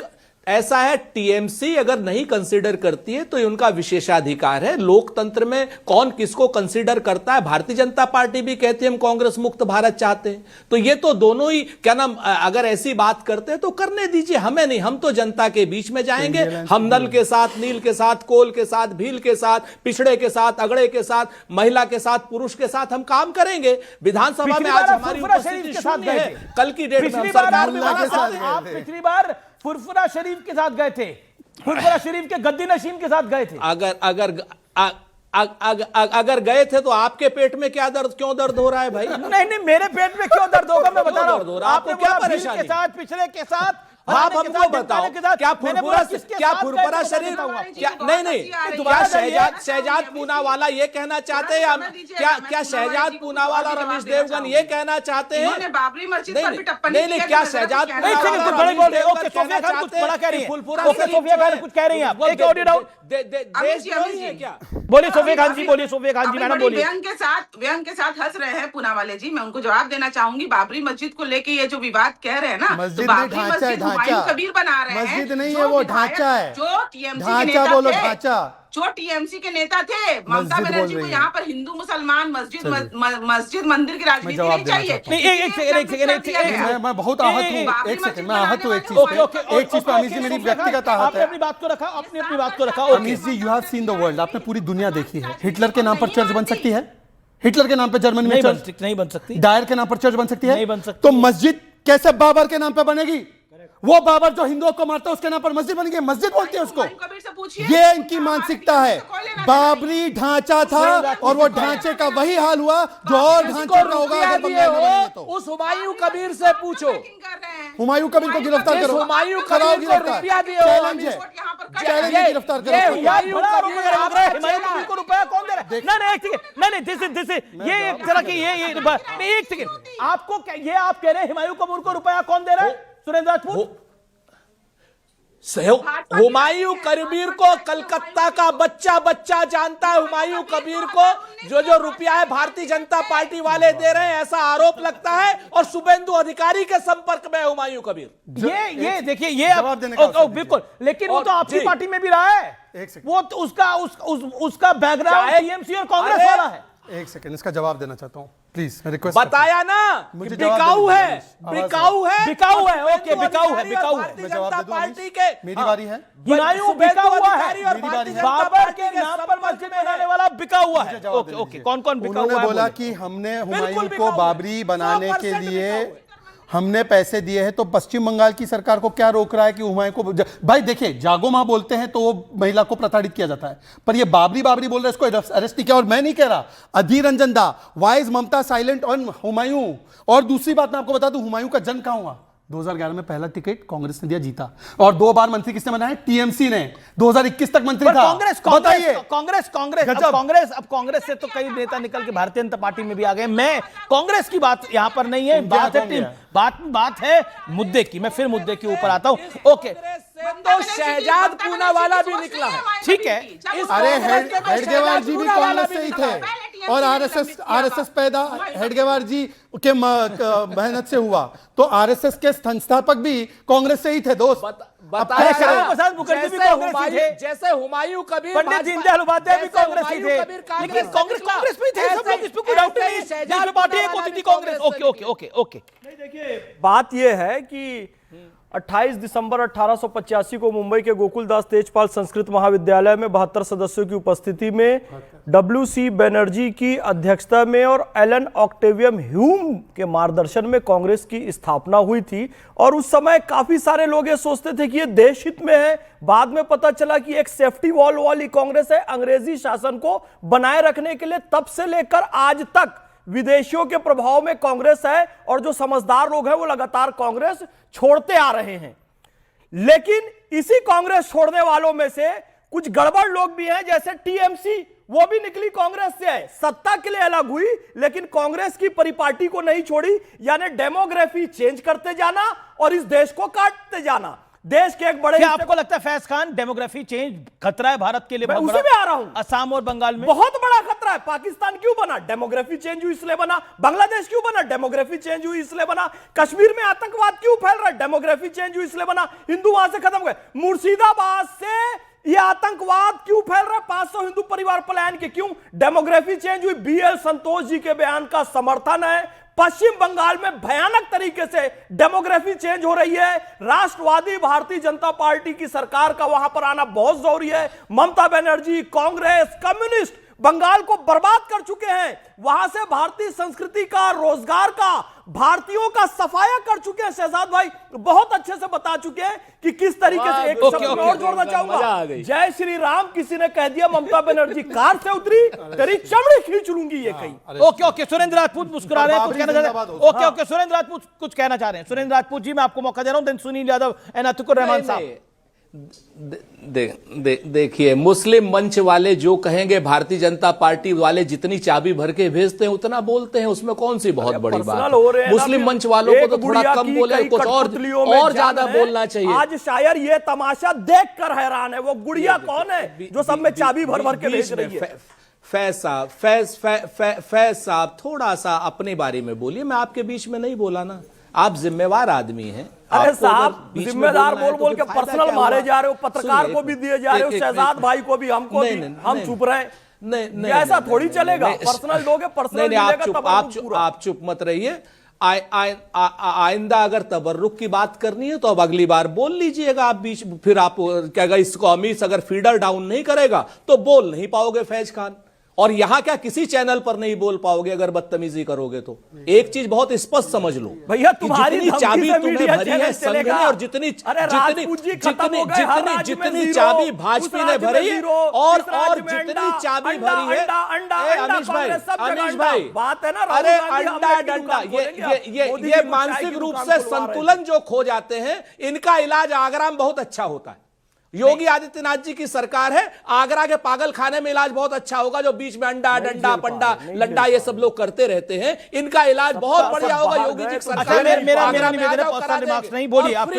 ऐसा है, टीएमसी अगर नहीं कंसीडर करती है तो ये उनका विशेषाधिकार है। लोकतंत्र में कौन किसको कंसीडर करता है, भारतीय जनता पार्टी भी कहती है हम कांग्रेस मुक्त भारत चाहते हैं, तो ये तो दोनों ही क्या नाम, अगर ऐसी बात करते हैं तो करने दीजिए, हमें नहीं, हम तो जनता के बीच में जाएंगे। हम नल के साथ, नील के साथ, कोल के साथ, भील के साथ, पिछड़े के साथ, अगड़े के साथ, महिला के साथ, पुरुष के साथ हम काम करेंगे। विधानसभा में आज हमारी उपस्थिति शून्य है, कल की डेट में हम सरकार में बना सकते हैं। आप पिछली बार फुरफुरा शरीफ के साथ गए थे, फुरफुरा शरीफ के गद्दी नशीन के साथ गए थे। अगर गए थे तो आपके पेट में क्या दर्द, क्यों दर्द हो रहा है भाई? नहीं मेरे पेट में क्यों दर्द होगा, मैं बता रहा हूं। आपको क्या परेशानी के साथ, पिछड़े के साथ, आप हमको बताओ, क्या फुरफुरा शरीफ, क्या नहीं क्या शहजाद पूनावाला ये कहना चाहते हैं, क्या शहजाद पूनावाला और रमेश देवगन ये कहना चाहते हैं? बाबरी मस्जिद पर भी टप्पणी नहीं, क्या शहजाद कुछ कह रही हैं आप? एक ऑडियो डाउन क्या बोलिए सोफिया खान जी, बोलिए सोफिया खान जी, मैडम बोलिए। व्यंग के साथ हंस रहे हैं पूनावाले जी, मैं उनको जवाब देना चाहूंगी। बाबरी मस्जिद को लेके ये जो विवाद कह रहे हैं ना, मस्जिद तो नहीं, बाबरी ढांचा है, मस्जिद हुमायूं कबीर बना रहे हैं। मस्जिद नहीं जो है, वो विधायक, ढांचा है। जो टीएमसी के ढांचा नेता बोलो, थे, ढांचा। जो टीएमसी के नेता थे, ममता मस्जिद बनर्जी बोल को रही यहाँ पर हिंदू मुसलमान मस्जिद मंदिर की राजनीति जवाब नहीं देना चाहिए। चाहता हूं। मैं बहुत आहत हूँ, एक सेकंड, मैं आहत हूँ एक चीज पे, एक चीज पे अमीश जी, मेरी व्यक्तिगत आहत आपने है। अपनी बात को रखा, आपने अपनी बात को रखा। Amish ji, you have seen the world, आपने पूरी दुनिया देखी है। हिटलर के नाम पर चर्च बन सकती है? हिटलर के नाम पर जर्मनी में चर्च नहीं बन सकती। डायर के नाम पर चर्च बन सकती है? नहीं बन सकती। तो मस्जिद कैसे बाबर के नाम पे बनेगी? वो बाबर जो हिंदुओं को मारता है उसके नाम पर मस्जिद बनेगी, मस्जिद बोलते हैं उसको। कबीर से पूछिए, ये इनकी मानसिकता है। बाबरी ढांचा था और वो ढांचे का वही हाल हुआ जो और ढांचे का होगा अगर बंगाल में बनेंगे तो। उस हुमायूं कबीर से पूछो, हुमायूं कबीर को गिरफ्तार करो, हुमायूं कराओ कबीर को गिरफ्तार, रुपया दिए, चैलेंज है, चैलेंज है, गिरफ्तार करो। हुमायूं कबीर को रुपया कौन दे रहा है? नहीं एक सेकंड, नहीं दिस ये जरा कि ये एक सेकंड, आपको ये आप कह रहे हैं हुमायूं कबीर को रुपया कौन दे रहा है? सुरेंद्र राजपूत, हुमायूं कबीर को कलकत्ता का बच्चा जानता है। हुमायूं कबीर को जो रुपया है भारतीय जनता पार्टी वाले दे रहे हैं, ऐसा आरोप लगता है, और शुभेंदु अधिकारी के संपर्क में है हुमायूं कबीर। ये देखिए, ये बिल्कुल, लेकिन वो तो आपकी पार्टी में भी रहा है, वो तो उसका बैकग्राउंड टीएमसी और कांग्रेस वाला है। एक सेकंड, इसका जवाब देना चाहता हूँ प्लीज, मैं रिक्वेस्ट बताया ना, बिकाऊ है, बिकाऊ है, बिकाऊ है, ओके, बिकाऊ है, बिकाऊ है। भारतीय जनता पार्टी के मेरी बारी है, हुमायूं बिका हुआ है, मेरी बाबर के नाम पर मस्जिद बनाने वाला बिका हुआ है। ओके ओके, कौन कौन बिका हुआ है? उन्होंने बोला कि हमने हुमायूं को बाबरी बनाने के लिए हमने पैसे दिए हैं, तो पश्चिम बंगाल की सरकार को क्या रोक रहा है कि हुमायूं को भाई देखिए, जागो मां बोलते हैं तो वो महिला को प्रताड़ित किया जाता है, पर ये बाबरी रोल रहा है, इसको अरेस्ट नहीं किया। और मैं नहीं कह रहा, Adhir Ranjan da, why is Mamata silent on Humayun? और दूसरी बात मैं आपको बता दूं, हुमायूं का जन्म कहां हुआ? 2011 में पहला टिकट कांग्रेस ने दिया, जीता, और 2 बार मंत्री किसने बनाए? टीएमसी ने। 2021 तक मंत्री था। बताइए, कांग्रेस से तो कई नेता निकल के भारतीय जनता पार्टी में भी आ गए। मैं कांग्रेस की बात यहां पर नहीं है, बात है मुद्दे की। मैं फिर मुद्दे के ऊपर आता हूं। ओके, तो शहजाद पूनावाला भी निकला है, ठीक है। अरे हेडगेवार जी भी कांग्रेस से ही थे, और आरएसएस पैदा हेडगेवार जी के मेहनत से हुआ, तो आरएसएस के संस्थापक भी कांग्रेस से ही थे दोस्त। प्रसाद मुखर्जी भी कांग्रेस से थे, जैसे हुमायूं कबीर, पंडित दीनदयाल उपाध्याय भी कांग्रेस से थे, लेकिन कांग्रेस में थे सब लोग, इसमें कोई डाउट नहीं है। जिसमें पार्टी एक होती थी Congress. Okay okay okay okay. देखिए, बात यह है कि 28 दिसंबर 1885 को मुंबई के गोकुलदास तेजपाल संस्कृत महाविद्यालय में 72 सदस्यों की उपस्थिति में डब्ल्यू.सी. बनर्जी की अध्यक्षता में और एलन ऑक्टेवियम ह्यूम के मार्गदर्शन में कांग्रेस की स्थापना हुई थी। और उस समय काफी सारे लोग ये सोचते थे कि ये देश हित में है। बाद में पता चला कि एक सेफ्टी वॉल वाली कांग्रेस है, अंग्रेजी शासन को बनाए रखने के लिए। तब से लेकर आज तक विदेशियों के प्रभाव में कांग्रेस है, और जो समझदार लोग हैं वो लगातार कांग्रेस छोड़ते आ रहे हैं। लेकिन इसी कांग्रेस छोड़ने वालों में से कुछ गड़बड़ लोग भी हैं, जैसे टीएमसी, वो भी निकली कांग्रेस से है, सत्ता के लिए अलग हुई लेकिन कांग्रेस की परिपाटी को नहीं छोड़ी, यानी डेमोग्राफी चेंज करते जाना और इस देश को काटते जाना। देश के एक बड़े क्या आपको लगता है फैज खान डेमोग्राफी चेंज खतरा है भारत के लिए? मैं बहुत उसी बड़ा? में आ रहा हूं। असम और बंगाल में बहुत बड़ा खतरा है। पाकिस्तान क्यों बना? डेमोग्राफी चेंज हुई इसलिए बना। बांग्लादेश क्यों बना? डेमोग्राफी चेंज हुई इसलिए बना। कश्मीर में आतंकवाद क्यों फैल रहा है? डेमोग्राफी चेंज हुई इसलिए बना। हिंदू वहां से खत्म हो गए। मुर्शिदाबाद से ये आतंकवाद क्यों फैल रहा है? 500 हिंदू परिवार पलायन के क्यों? डेमोग्राफी चेंज हुई। बीएल संतोष जी के बयान का समर्थन है। पश्चिम बंगाल में भयानक तरीके से डेमोग्राफी चेंज हो रही है। राष्ट्रवादी भारतीय जनता पार्टी की सरकार का वहां पर आना बहुत जरूरी है। ममता बनर्जी, कांग्रेस, कम्युनिस्ट बंगाल को बर्बाद कर चुके हैं। वहां से भारतीय संस्कृति का, रोजगार का, भारतीयों का सफाया कर चुके हैं। शहजाद भाई बहुत अच्छे से बता चुके हैं कि किस तरीके से। एक शब्द और जोड़ना चाहूंगा, जय श्री राम किसी ने कह दिया, ममता बनर्जी कार से उतरी, तेरी चमड़ी खींच लूंगी ये कहीं। ओके ओके, सुरेंद्र राजपूत मुस्कुरा रहे हैं, कुछ कहना चाह रहे हैं। ओके ओके, सुरेंद्र राजपूत कुछ कहना चाह रहे हैं। सुरेंद्र राजपूत जी, मैं आपको मौका दे रहा हूं, देन सुनील यादव एंड अतिकुर रहमान साहब। देखिए, मुस्लिम मंच वाले जो कहेंगे भारतीय जनता पार्टी वाले जितनी चाबी भर के भेजते हैं उतना बोलते हैं, उसमें कौन सी बहुत बड़ी बात है? मुस्लिम मंच वालों को तो थोड़ा कम बोले, कुछ और ज्यादा बोलना चाहिए। आज शायर ये तमाशा देख कर हैरान है। वो गुड़िया कौन है जो सब में चाबी भर भर के भेज रही है? फैज साहब थोड़ा सा अपने बारे में बोलिए। मैं आपके बीच में नहीं बोला ना, आप जिम्मेवार आदमी हैं। अरे साहब, जिम्मेदार बोल बोल के पर्सनल मारे जा रहे हो, पत्रकार को भी दिए जा रहे हो, शहजाद भाई को भी, हमको भी, हम चुप रहे। नहीं, ऐसा थोड़ी चलेगा। पर्सनल लोग पर्सनल, आप चुप मत रहिए। आइंदा अगर तबर्रुक की बात करनी है तो अब अगली बार बोल लीजिएगा आप बीच। फिर आप क्या इसको अमीश अगर फीडर डाउन नहीं करेगा तो बोल नहीं पाओगे फैज खान, और यहां क्या किसी चैनल पर नहीं बोल पाओगे अगर बदतमीजी करोगे तो। एक चीज बहुत स्पष्ट समझ लो भैया, तुम्हारी चाबी तुम्हें भरी है संघ ने, और जितनी चाबी भाजपा ने भरी है और जितनी चाबी भरी है अमीश भाई बात है ना। अरे अंडा डंडा, ये मानसिक रूप से संतुलन जो खो जाते हैं, इनका इलाज आगरा में बहुत अच्छा होता है। योगी आदित्यनाथ जी की सरकार है, आगरा के पागल खाने में इलाज बहुत अच्छा होगा। जो बीच में अंडा डंडा पंडा लड्डा ये सब लोग करते रहते हैं, इनका इलाज बहुत बढ़िया होगा योगी जी की सरकार में। मेरा निवेदन है, पर्सनल रिमार्क्स नहीं बोलिए आप,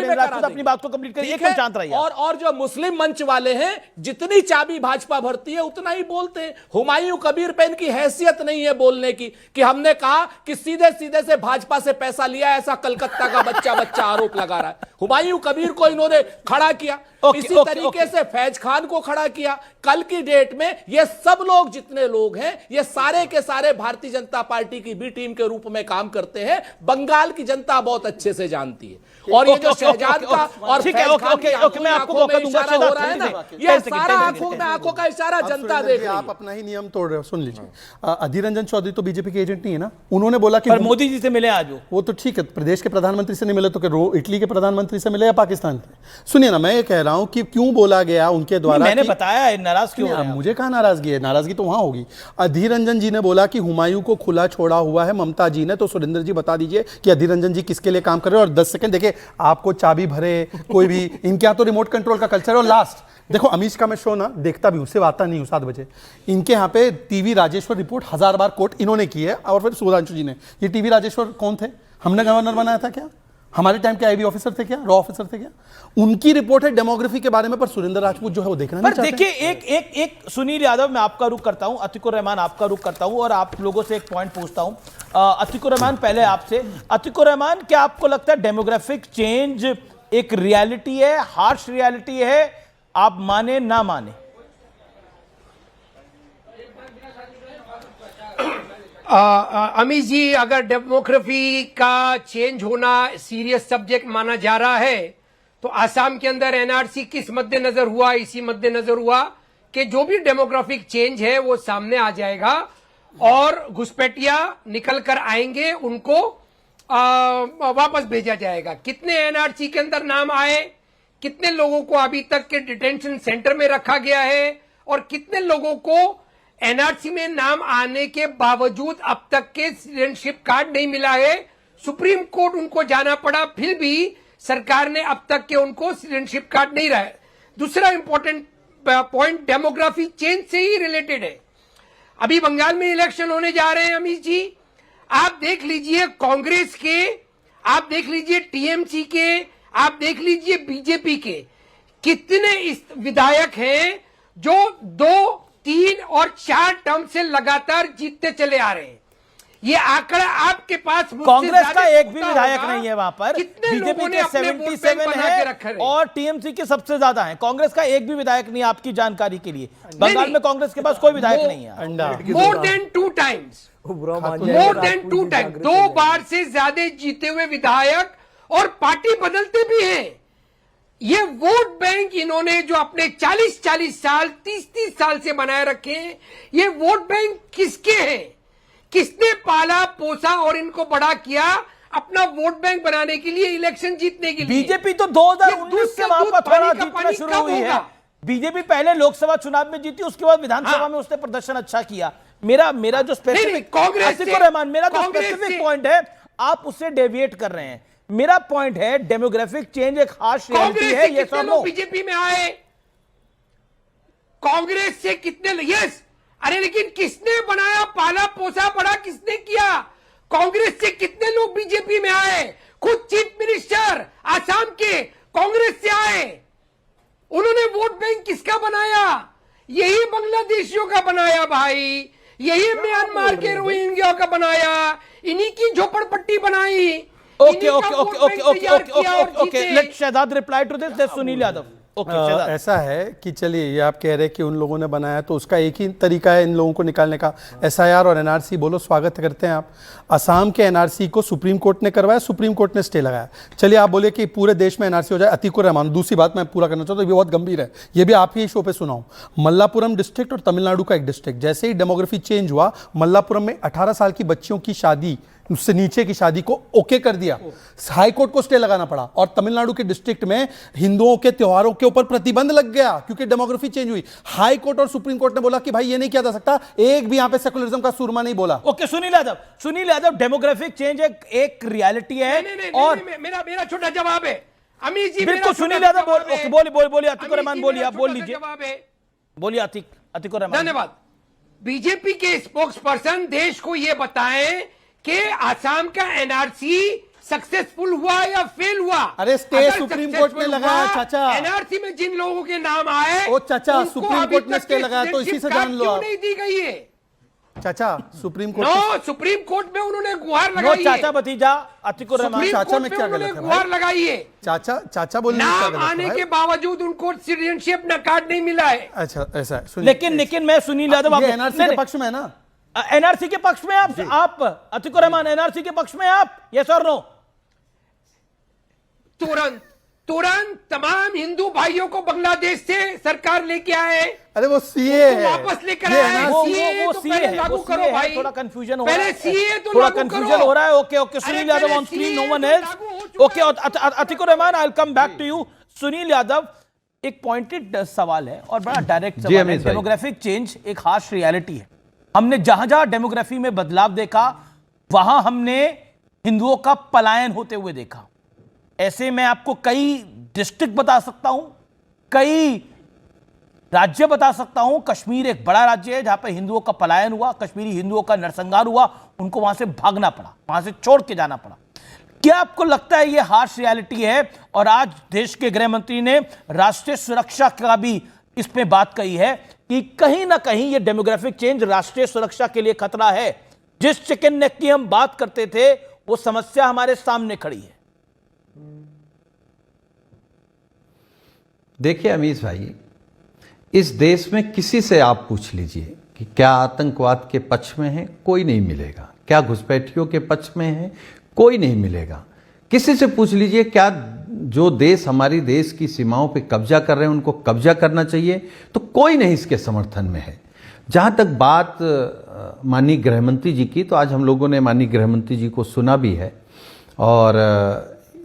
अपनी बात को कंप्लीट करिए, एकदम शांत रहिए। और जो मुस्लिम मंच वाले हैं, जितनी चाबी भाजपा भरती है उतना ही बोलते हैं। हुमायूं कबीर पे इनकी हैसियत नहीं है बोलने की कि हमने कहा कि सीधे सीधे से भाजपा से पैसा लिया, ऐसा कलकत्ता का बच्चा आरोप लगा रहा है। हुमायूं कबीर को इन्होंने खड़ा किया, इसी तरीके से फैज खान को खड़ा किया। कल की डेट में ये सब लोग जितने लोग हैं, ये सारे के सारे भारतीय जनता पार्टी की बी टीम के रूप में काम करते हैं। बंगाल की जनता बहुत अच्छे से जानती है। और ये जो शहजाद का और फैज खान की आंखों में इशारा हो रहा है ना, ये सारा आंखों में आंखों का इशारा जनता देख रही है। आप अपना ही नियम तोड़ रहे हो। सुन लीजिए, अधीर रंजन चौधरी तो बीजेपी के एजेंट नहीं है ना। उन्होंने बोला कि मोदी जी से मिले आज। वो तो ठीक है, प्रदेश के प्रधानमंत्री से नहीं मिले तो इटली के प्रधानमंत्री से मिले या पाकिस्तान के? सुनिए ना, मैं ये कह रहा हूं कि क्यों बोला गया उनके द्वारा। मैंने बताया नाराज क्यों है? मुझे कहां नाराजगी है? नाराजगी तो वहां होगी। अधीर रंजन जी ने बोला कि हुमायूं को खुला छोड़ा हुआ है ममता जी ने, तो सुरेंद्र जी बता दीजिए कि अधीर रंजन जी किसके लिए काम कर रहे हैं। और 10 सेकंड देखिए, आपको चाबी भरे कोई भी, इनके यहाँ तो रिमोट कंट्रोल का कल्चर है। और लास्ट देखो, अमीश का मैं शो ना देखता भी हूं, उससे आता नहीं हूं 7 बजे। इनके यहाँ पे टीवी राजेश्वर रिपोर्ट 1000 बार कोट इन्होंने की है, और फिर सुधांशु जी ने। ये टीवी राजेश्वर कौन थे? हमने गवर्नर बनाया था क्या? हमारे टाइम के आईबी ऑफिसर थे क्या? रॉ ऑफिसर थे क्या? उनकी रिपोर्ट है डेमोग्राफी के बारे में, पर सुरेंद्र राजपूत जो है वो देखना नहीं चाहते। देखिए, एक सुनील यादव, मैं आपका रुख करता हूं, अतिकुर रहमान आपका रुख करता हूं, और आप लोगों से एक पॉइंट पूछता हूं। अतिकुर रहमान, पहले आपसे। अतिकुर रहमान, क्या आपको लगता है डेमोग्राफिक चेंज एक रियलिटी है, हार्श रियलिटी है, आप माने ना माने? अमीश जी, अगर डेमोग्राफी का चेंज होना सीरियस सब्जेक्ट माना जा रहा है तो आसाम के अंदर एनआरसी किस मद्देनजर हुआ? इसी मद्देनजर हुआ कि जो भी डेमोग्राफिक चेंज है वो सामने आ जाएगा और घुसपैठिया निकल कर आएंगे, उनको वापस भेजा जाएगा। कितने एनआरसी के अंदर नाम आए, कितने लोगों को अभी तक के डिटेंशन सेंटर में रखा गया है, और कितने लोगों को एनआरसी में नाम आने के बावजूद अब तक के सिटीजनशिप कार्ड नहीं मिला है। सुप्रीम कोर्ट उनको जाना पड़ा, फिर भी सरकार ने अब तक के उनको सिटीजनशिप कार्ड नहीं रहा है। दूसरा इंपॉर्टेंट पॉइंट डेमोग्राफी चेंज से ही रिलेटेड है अभी बंगाल में इलेक्शन होने जा रहे हैं अमित जी, आप देख लीजिए कांग्रेस के, आप देख लीजिए टीएमसी के, आप देख लीजिए बीजेपी के, कितने विधायक हैं जो 2, 3 और 4 टर्म से लगातार जीतते चले आ रहे हैं। ये आंकड़ा आपके पास कांग्रेस का एक भी विधायक नहीं है वहां पर, बीजेपी के 77 है और टीएमसी के सबसे ज्यादा है। कांग्रेस का एक भी विधायक नहीं, आपकी जानकारी के लिए बंगाल में कांग्रेस के पास कोई विधायक नहीं है। More than 2 times, more than 2 times, 2 बार से ज्यादा जीते हुए विधायक, और पार्टी बदलते भी हैं। ये वोट बैंक इन्होंने जो अपने 40-40 साल 30-30 साल से बनाए रखे हैं, ये वोट बैंक किसके हैं? किसने पाला पोसा और इनको बड़ा किया अपना वोट बैंक बनाने के लिए, इलेक्शन जीतने के लिए? बीजेपी तो 2019 से वहां पर थोड़ा जीतना शुरू हुई है। बीजेपी पहले लोकसभा चुनाव में जीती, उसके बाद विधानसभा में उसने प्रदर्शन अच्छा किया। मेरा जो स्पेसिफिक पॉइंट है आप उससे डेविएट कर रहे हैं। मेरा पॉइंट है डेमोग्राफिक चेंज एक हार्श रियलिटी है। ये सब लोग बीजेपी में आए, कांग्रेस से कितने, यस, अरे लेकिन किसने बनाया, पाला पोसा बड़ा किसने किया? कांग्रेस से कितने लोग बीजेपी में आए? खुद चीफ मिनिस्टर आसाम के कांग्रेस से आए। उन्होंने वोट बैंक किसका बनाया? यही बांग्लादेशियों का बनाया भाई, यही म्यांमार के रोहिंग्या का बनाया, इन्हीं की झोपड़पट्टी बनाई। Okay, let Shahzad reply to this, Sunil Yadav. ऐसा है कि चलिए, ये आप कह रहे हैं कि उन लोगों ने बनाया, तो उसका एक ही तरीका है इन लोगों को निकालने का, एसआईआर और एनआरसी। बोलो, स्वागत करते हैं आप। असम के एनआरसी को सुप्रीम कोर्ट ने करवाया, सुप्रीम कोर्ट ने स्टे लगाया। चलिए आप बोले कि पूरे देश में एनआरसी हो जाए, अतीकुर रहमान। दूसरी बात मैं पूरा करना चाहता हूँ, ये बहुत गंभीर है, ये भी आप ही शो पे सुनाऊं। मल्लापुरम डिस्ट्रिक्ट और तमिलनाडु का एक डिस्ट्रिक्ट, जैसे ही डेमोग्राफी चेंज हुआ, मल्लापुरम में 18 साल की बच्चियों की शादी, उससे नीचे की शादी को ओके कर दिया, हाई कोर्ट को स्टे लगाना पड़ा। और तमिलनाडु के डिस्ट्रिक्ट में हिंदुओं के त्योहारों के ऊपर प्रतिबंध लग गया क्योंकि डेमोग्राफी चेंज हुई। हाई कोर्ट और सुप्रीम कोर्ट ने बोला कि भाई ये नहीं किया जा सकता, एक भी यहां पे सेकुलरिज्म का सुरमा नहीं बोला। Okay, Sunil Yadav, demographic change एक रियलिटी है। और मेरा छोटा जवाब है अमित जी, बिल्कुल सुनील यादव बोलिए, अतीकुर रहमान बोलिए, आप बोल लीजिए, बोलिए अतीकुर रहमान। धन्यवाद। बीजेपी के स्पोक्स पर्सन देश को यह बताएं कि आसाम का एनआरसी सक्सेसफुल हुआ या फेल हुआ। अरे स्टे सुप्रीम कोर्ट ने लगाया चाचा, एनआरसी में जिन लोगों के नाम आए, ओ चाचा सुप्रीम कोर्ट ने स्टे लगाया, तो इसी से जान लो आप। नहीं दी गई है चाचा, सुप्रीम कोर्ट सुप्रीम कोर्ट में उन्होंने गुहार लगाई है। चाचा भतीजा अतीकुर रहमान, चाचा में क्या गलत है? गुहार लगाई है। चाचा बोलने नाम आने के बावजूद उनको सिटीजनशिप न कार्ड नहीं मिला है। अच्छा, ऐसा है। लेकिन मैं सुनील यादव, एनआरसी के पक्ष में है ना? एनआरसी के पक्ष में आप अतीकुर रहमान, एनआरसी के पक्ष में आप, यस और नो? तुरंत तमाम हिंदू भाइयों को बांग्लादेश से सरकार लेके आए। अरे वो सीए है, वापस लेकर आए। वो सीए है, लागू करो भाई, थोड़ा कंफ्यूजन हो रहा है, पहले सीए तो थोड़ा लागू कंफ्यूजन हो रहा है। Okay, Sunil Yadav on screen, no one else. Okay, Atiqur Rahman, I will come back to you. Sunil Yadav, एक पॉइंटेड सवाल है और बड़ा डायरेक्ट सवाल है। डेमोग्राफिक चेंज एक हार्श रियलिटी है। हमने जहां जहां डेमोग्राफी में बदलाव देखा, वहां हमने हिंदुओं का पलायन होते हुए देखा। ऐसे मैं आपको कई डिस्ट्रिक्ट बता सकता हूं, कई राज्य बता सकता हूं। कश्मीर एक बड़ा राज्य है जहां पर हिंदुओं का पलायन हुआ, कश्मीरी हिंदुओं का नरसंहार हुआ, उनको वहां से भागना पड़ा, वहां से छोड़ के जाना पड़ा। क्या आपको लगता है यह हार्श रियलिटी है? और आज देश के गृह मंत्री ने राष्ट्रीय सुरक्षा का भी इसमें बात कही है कि कहीं ना कहीं यह डेमोग्राफिक चेंज राष्ट्रीय सुरक्षा के लिए खतरा है। जिस चिकन नेक की हम बात करते थे, वो समस्या हमारे सामने खड़ी है। देखिए अमीश भाई, इस देश में किसी से आप पूछ लीजिए कि क्या आतंकवाद के पक्ष में है, कोई नहीं मिलेगा। क्या घुसपैठियों के पक्ष में है, कोई नहीं मिलेगा। किसी से पूछ लीजिए क्या जो देश हमारी देश की सीमाओं पे कब्जा कर रहे हैं उनको कब्जा करना चाहिए, तो कोई नहीं इसके समर्थन में है। जहां तक बात माननीय गृहमंत्री जी की, तो आज हम लोगों ने माननीय गृहमंत्री जी को सुना भी है और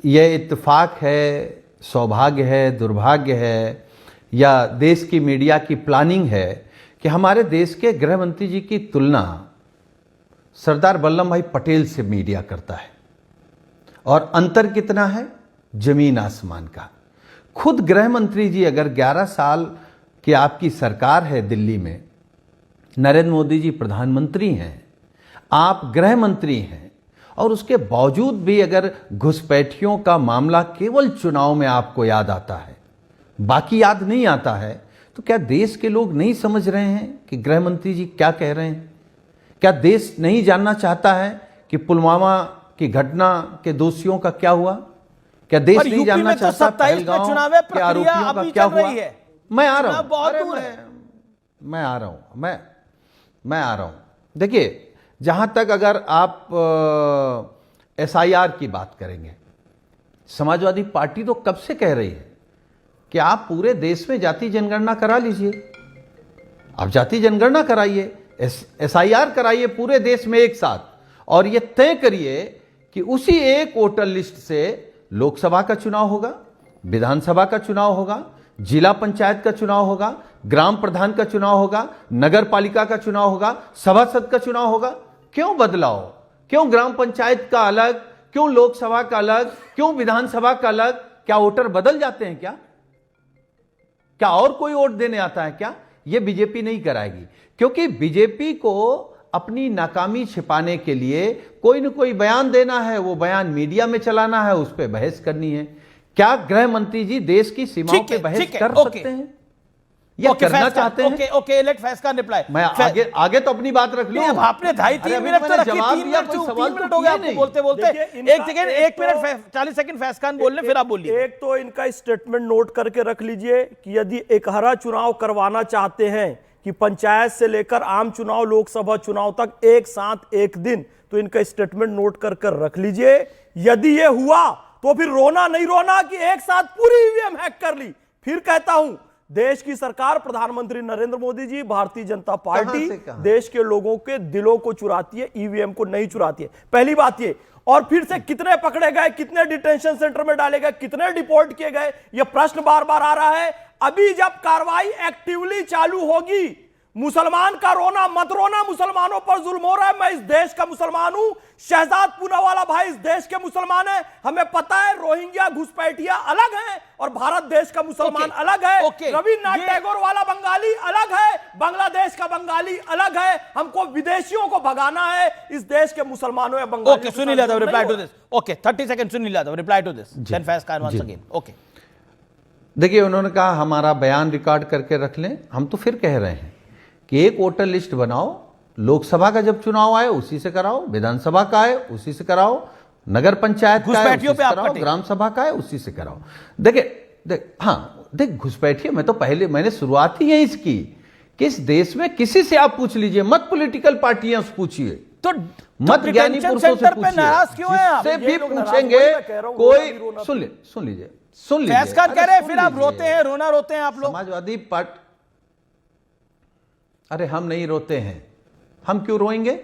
यह इत्तेफाक है, सौभाग्य है, दुर्भाग्य है या देश की मीडिया की प्लानिंग है कि हमारे देश के गृह मंत्री जी की तुलना सरदार वल्लभ भाई पटेल से मीडिया करता है। और अंतर कितना है? जमीन आसमान का। खुद गृह मंत्री जी अगर 11 साल की आपकी सरकार है दिल्ली में, नरेंद्र मोदी जी प्रधानमंत्री हैं, आप गृह मंत्री हैं, और उसके बावजूद भी अगर घुसपैठियों का मामला केवल चुनाव में आपको याद आता है, बाकी याद नहीं आता है, तो क्या देश के लोग नहीं समझ रहे हैं कि गृह मंत्री जी क्या कह रहे हैं? क्या देश नहीं जानना चाहता है कि पुलवामा की घटना के दोषियों का क्या हुआ? क्या देश नहीं जानना चाहता पहलगांव के आरोपियों का क्या हुआ? मैं आ रहा हूं, मैं आ रहा हूं, मैं आ रहा हूं। देखिए, जहां तक अगर आप SIR की बात करेंगे, समाजवादी पार्टी तो कब से कह रही है कि आप पूरे देश में जाति जनगणना करा लीजिए, आप जाति जनगणना कराइए, SIR कराइए पूरे देश में एक साथ, और ये तय करिए कि उसी एक वोटर लिस्ट से लोकसभा का चुनाव होगा, विधानसभा का चुनाव होगा, जिला पंचायत का चुनाव होगा, ग्राम प्रधान का चुनाव होगा, नगर पालिका का चुनाव होगा, सभासद का चुनाव होगा। क्यों बदलाव? क्यों ग्राम पंचायत का अलग, क्यों लोकसभा का अलग, क्यों विधानसभा का अलग? क्या वोटर बदल जाते हैं क्या? क्या और कोई वोट देने आता है क्या? यह बीजेपी नहीं कराएगी, क्योंकि बीजेपी को अपनी नाकामी छिपाने के लिए कोई न कोई बयान देना है, वो बयान मीडिया में चलाना है, उस पर बहस करनी है। क्या गृह मंत्री जी देश की सीमाओं पे बहस कर सकते हैं या करना चाहते हैं? ओके, लेट फैसकान रिप्लाई। मैं आगे तो अपनी बात रख लूं। अब आपने 2.5-3 मिनट तो रखी, 3 मिनट हो गए आपको बोलते बोलते। एक सेकंड, 1 मिनट 40 सेकंड फैसकान बोलने, फिर आप बोलिए। एक तो इनका स्टेटमेंट नोट करके रख लीजिए कि यदि एक हरा चुनाव करवाना चाहते हैं कि पंचायत से लेकर आम चुनाव, लोकसभा चुनाव तक एक साथ एक दिन, तो इनका स्टेटमेंट नोट कर रख लीजिए। यदि ये हुआ तो फिर रोना नहीं रोना कि एक साथ पूरी ईवीएम हैक कर ली। फिर कहता हूं, देश की सरकार, प्रधानमंत्री नरेंद्र मोदी जी, भारतीय जनता पार्टी देश के लोगों के दिलों को चुराती है, ईवीएम को नहीं चुराती है। पहली बात ये। और फिर से कितने पकड़े गए, कितने डिटेंशन सेंटर में डाले गए, कितने डिपोर्ट किए गए, यह प्रश्न बार बार आ रहा है। अभी जब कार्रवाई एक्टिवली चालू होगी, मुसलमान का रोना मत रोना, मुसलमानों पर जुल्म हो रहा है। मैं इस देश का मुसलमान हूं, शहजाद पूनावाला भाई इस देश के मुसलमान है। हमें पता है रोहिंग्या घुसपैठिया अलग है और भारत देश का मुसलमान अलग है। रविन्द्रनाथ टैगोर वाला बंगाली अलग है, बांग्लादेश का बंगाली अलग है। हमको विदेशियों को भगाना है, इस देश के मुसलमानों या Bengali. Okay, Sunil Yadav, reply to this. Okay, 30 second, Sunil Yadav, reply to this, then फैसकान वंस अगेन। ओके, देखिए, उन्होंने कहा हमारा बयान रिकॉर्ड करके रख लें। हम तो फिर कह रहे हैं कि एक वोटर लिस्ट बनाओ, लोकसभा का जब चुनाव आए उसी से कराओ, विधानसभा का आए उसी से कराओ, नगर पंचायत का आए उसी से कराओ, ग्राम सभा का आए उसी से कराओ। देख घुसपैठिए, मैं तो पहले मैंने शुरुआत ही यही की कि इस देश में किसी से आप पूछ लीजिए, मत पॉलिटिकल पार्टियां पूछिए, तो मत ज्ञानी पुरुषों से पूछिए, नाराज क्यों हैं आप? जिससे भी पूछेंगे कोई सुन लीजिए। फैसकान कह रहे हैं, फिर आप रोते हैं, रोना रोते हैं आप लोग। समाजवादी पार्टी, अरे हम नहीं रोते हैं, हम क्यों रोएंगे?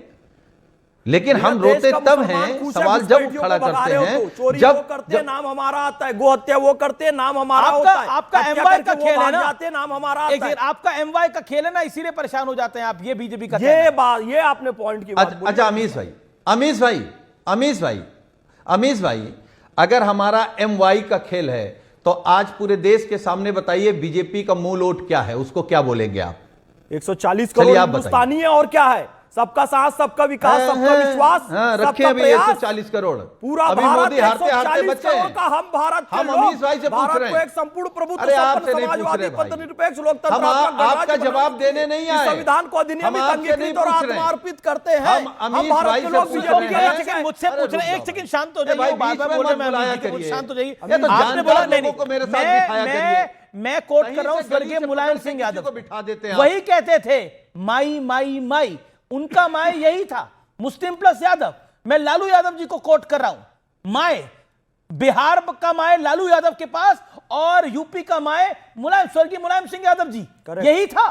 लेकिन हम रोते तब हैं, सवाल जब खड़ा करते हैं, जब करते नाम हमारा आता है, गोहत्या वो करते नाम हमारा होता है, आपका एमवाई का खेल है ना, जाते नाम हमारा आता है। आपका एमवाई का खेल है ना, इसीलिए परेशान हो जाते हैं आप। ये बीजेपी का ये आपने पॉइंट की बात। अच्छा, अमीश भाई, अगर हमारा एमवाई का खेल है तो आज पूरे देश के सामने बताइए बीजेपी का मूल वोट क्या है, उसको क्या बोलेंगे आप? 140 करोड़ हिंदुस्तानी है, और क्या है? सबका साथ, सबका विकास, सबका विश्वास, रखे अभी 140 करोड़ पूरा अभी भारत मोदी हारते बच्चे हैं। का हम भारत हम अमीश भाई से पूछ रहे हैं, एक संपूर्ण प्रभुत्व, समाजवादी, निरपेक्ष लोकतंत्र, आपका जवाब देने नहीं आए, संविधान को अधिनियम अंगीकृत और आत्मार्पित करते हैं। हम भारत के लोग मुझसे पूछ रहे हैं, एक सेकंड शांत हो जाइए, शांत हो जाइए। आपने बोला नहीं, मैं कोट कर रहा हूं स्वर्गीय मुलायम सिंह यादव को बिठा देते हैं, वही कहते थे माई माई माई, उनका माए यही था, मुस्लिम प्लस यादव। मैं लालू यादव जी को कोट कर रहा हूं, माए बिहार का माए लालू यादव के पास और यूपी का माए स्वर्गीय मुलायम सिंह यादव जी, यही था।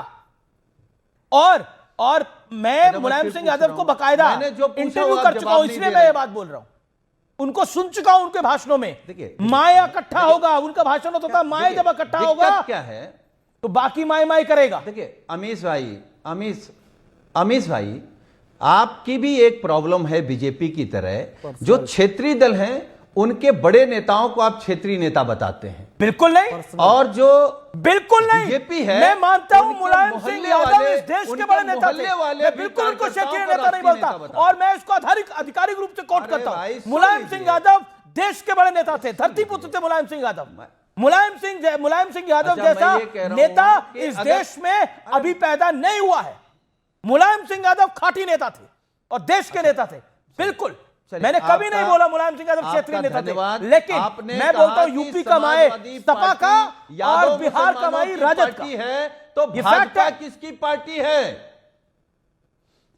और मैं मुलायम सिंह यादव को बकायदा इंटरव्यू कर चुका हूं, इसलिए मैं ये बात बोल रहा हूं। उनको सुन चुका हूं उनके भाषणों में, माए इकट्ठा होगा, उनका भाषण होता था माए जब इकट्ठा होगा क्या है तो बाकी माए माए करेगा। देखिए अमीश भाई, आपकी भी एक प्रॉब्लम है बीजेपी की तरह, जो क्षेत्रीय दल हैं उनके बड़े नेताओं को आप क्षेत्रीय नेता बताते हैं। बिल्कुल नहीं, और जो बिल्कुल नहीं बीजेपी है, मैं मानता हूं उनके मुलायम सिंह मोहल्ले यादव वाले- इस देश के उनके बड़े नेता थे। मोहल्ले वाले मैं भी बिल्कुल उनको कार्यकर्ताओं क्षेत्रीय को नेता नहीं राष्ट्रीय बोलता, नेता बताते और मैं इसको आधिकारिक रूप से कोट करता भाई, हूं। सुन मुलायम सिंह लीजिए। यादव देश के बड़े नेता थे, धरती पुत्र थे मुलायम सिंह यादव। मुलायम सिंह यादव अच्छा, जैसा मैं ये कह रहा नेता हूं कि इस अगर- देश में अभी पैदा नहीं हुआ है। मुलायम सिंह यादव खाटी नेता थे और देश के नेता थे, बिल्कुल। मैंने कभी नहीं बोला मुलायम सिंह यादव क्षेत्रीय नेता थे, लेकिन मैं बोलता हूं यूपी कमाए सपा का और बिहार कमाई राजद का है, तो ये भाजपा फैक्ट है। किसकी पार्टी है?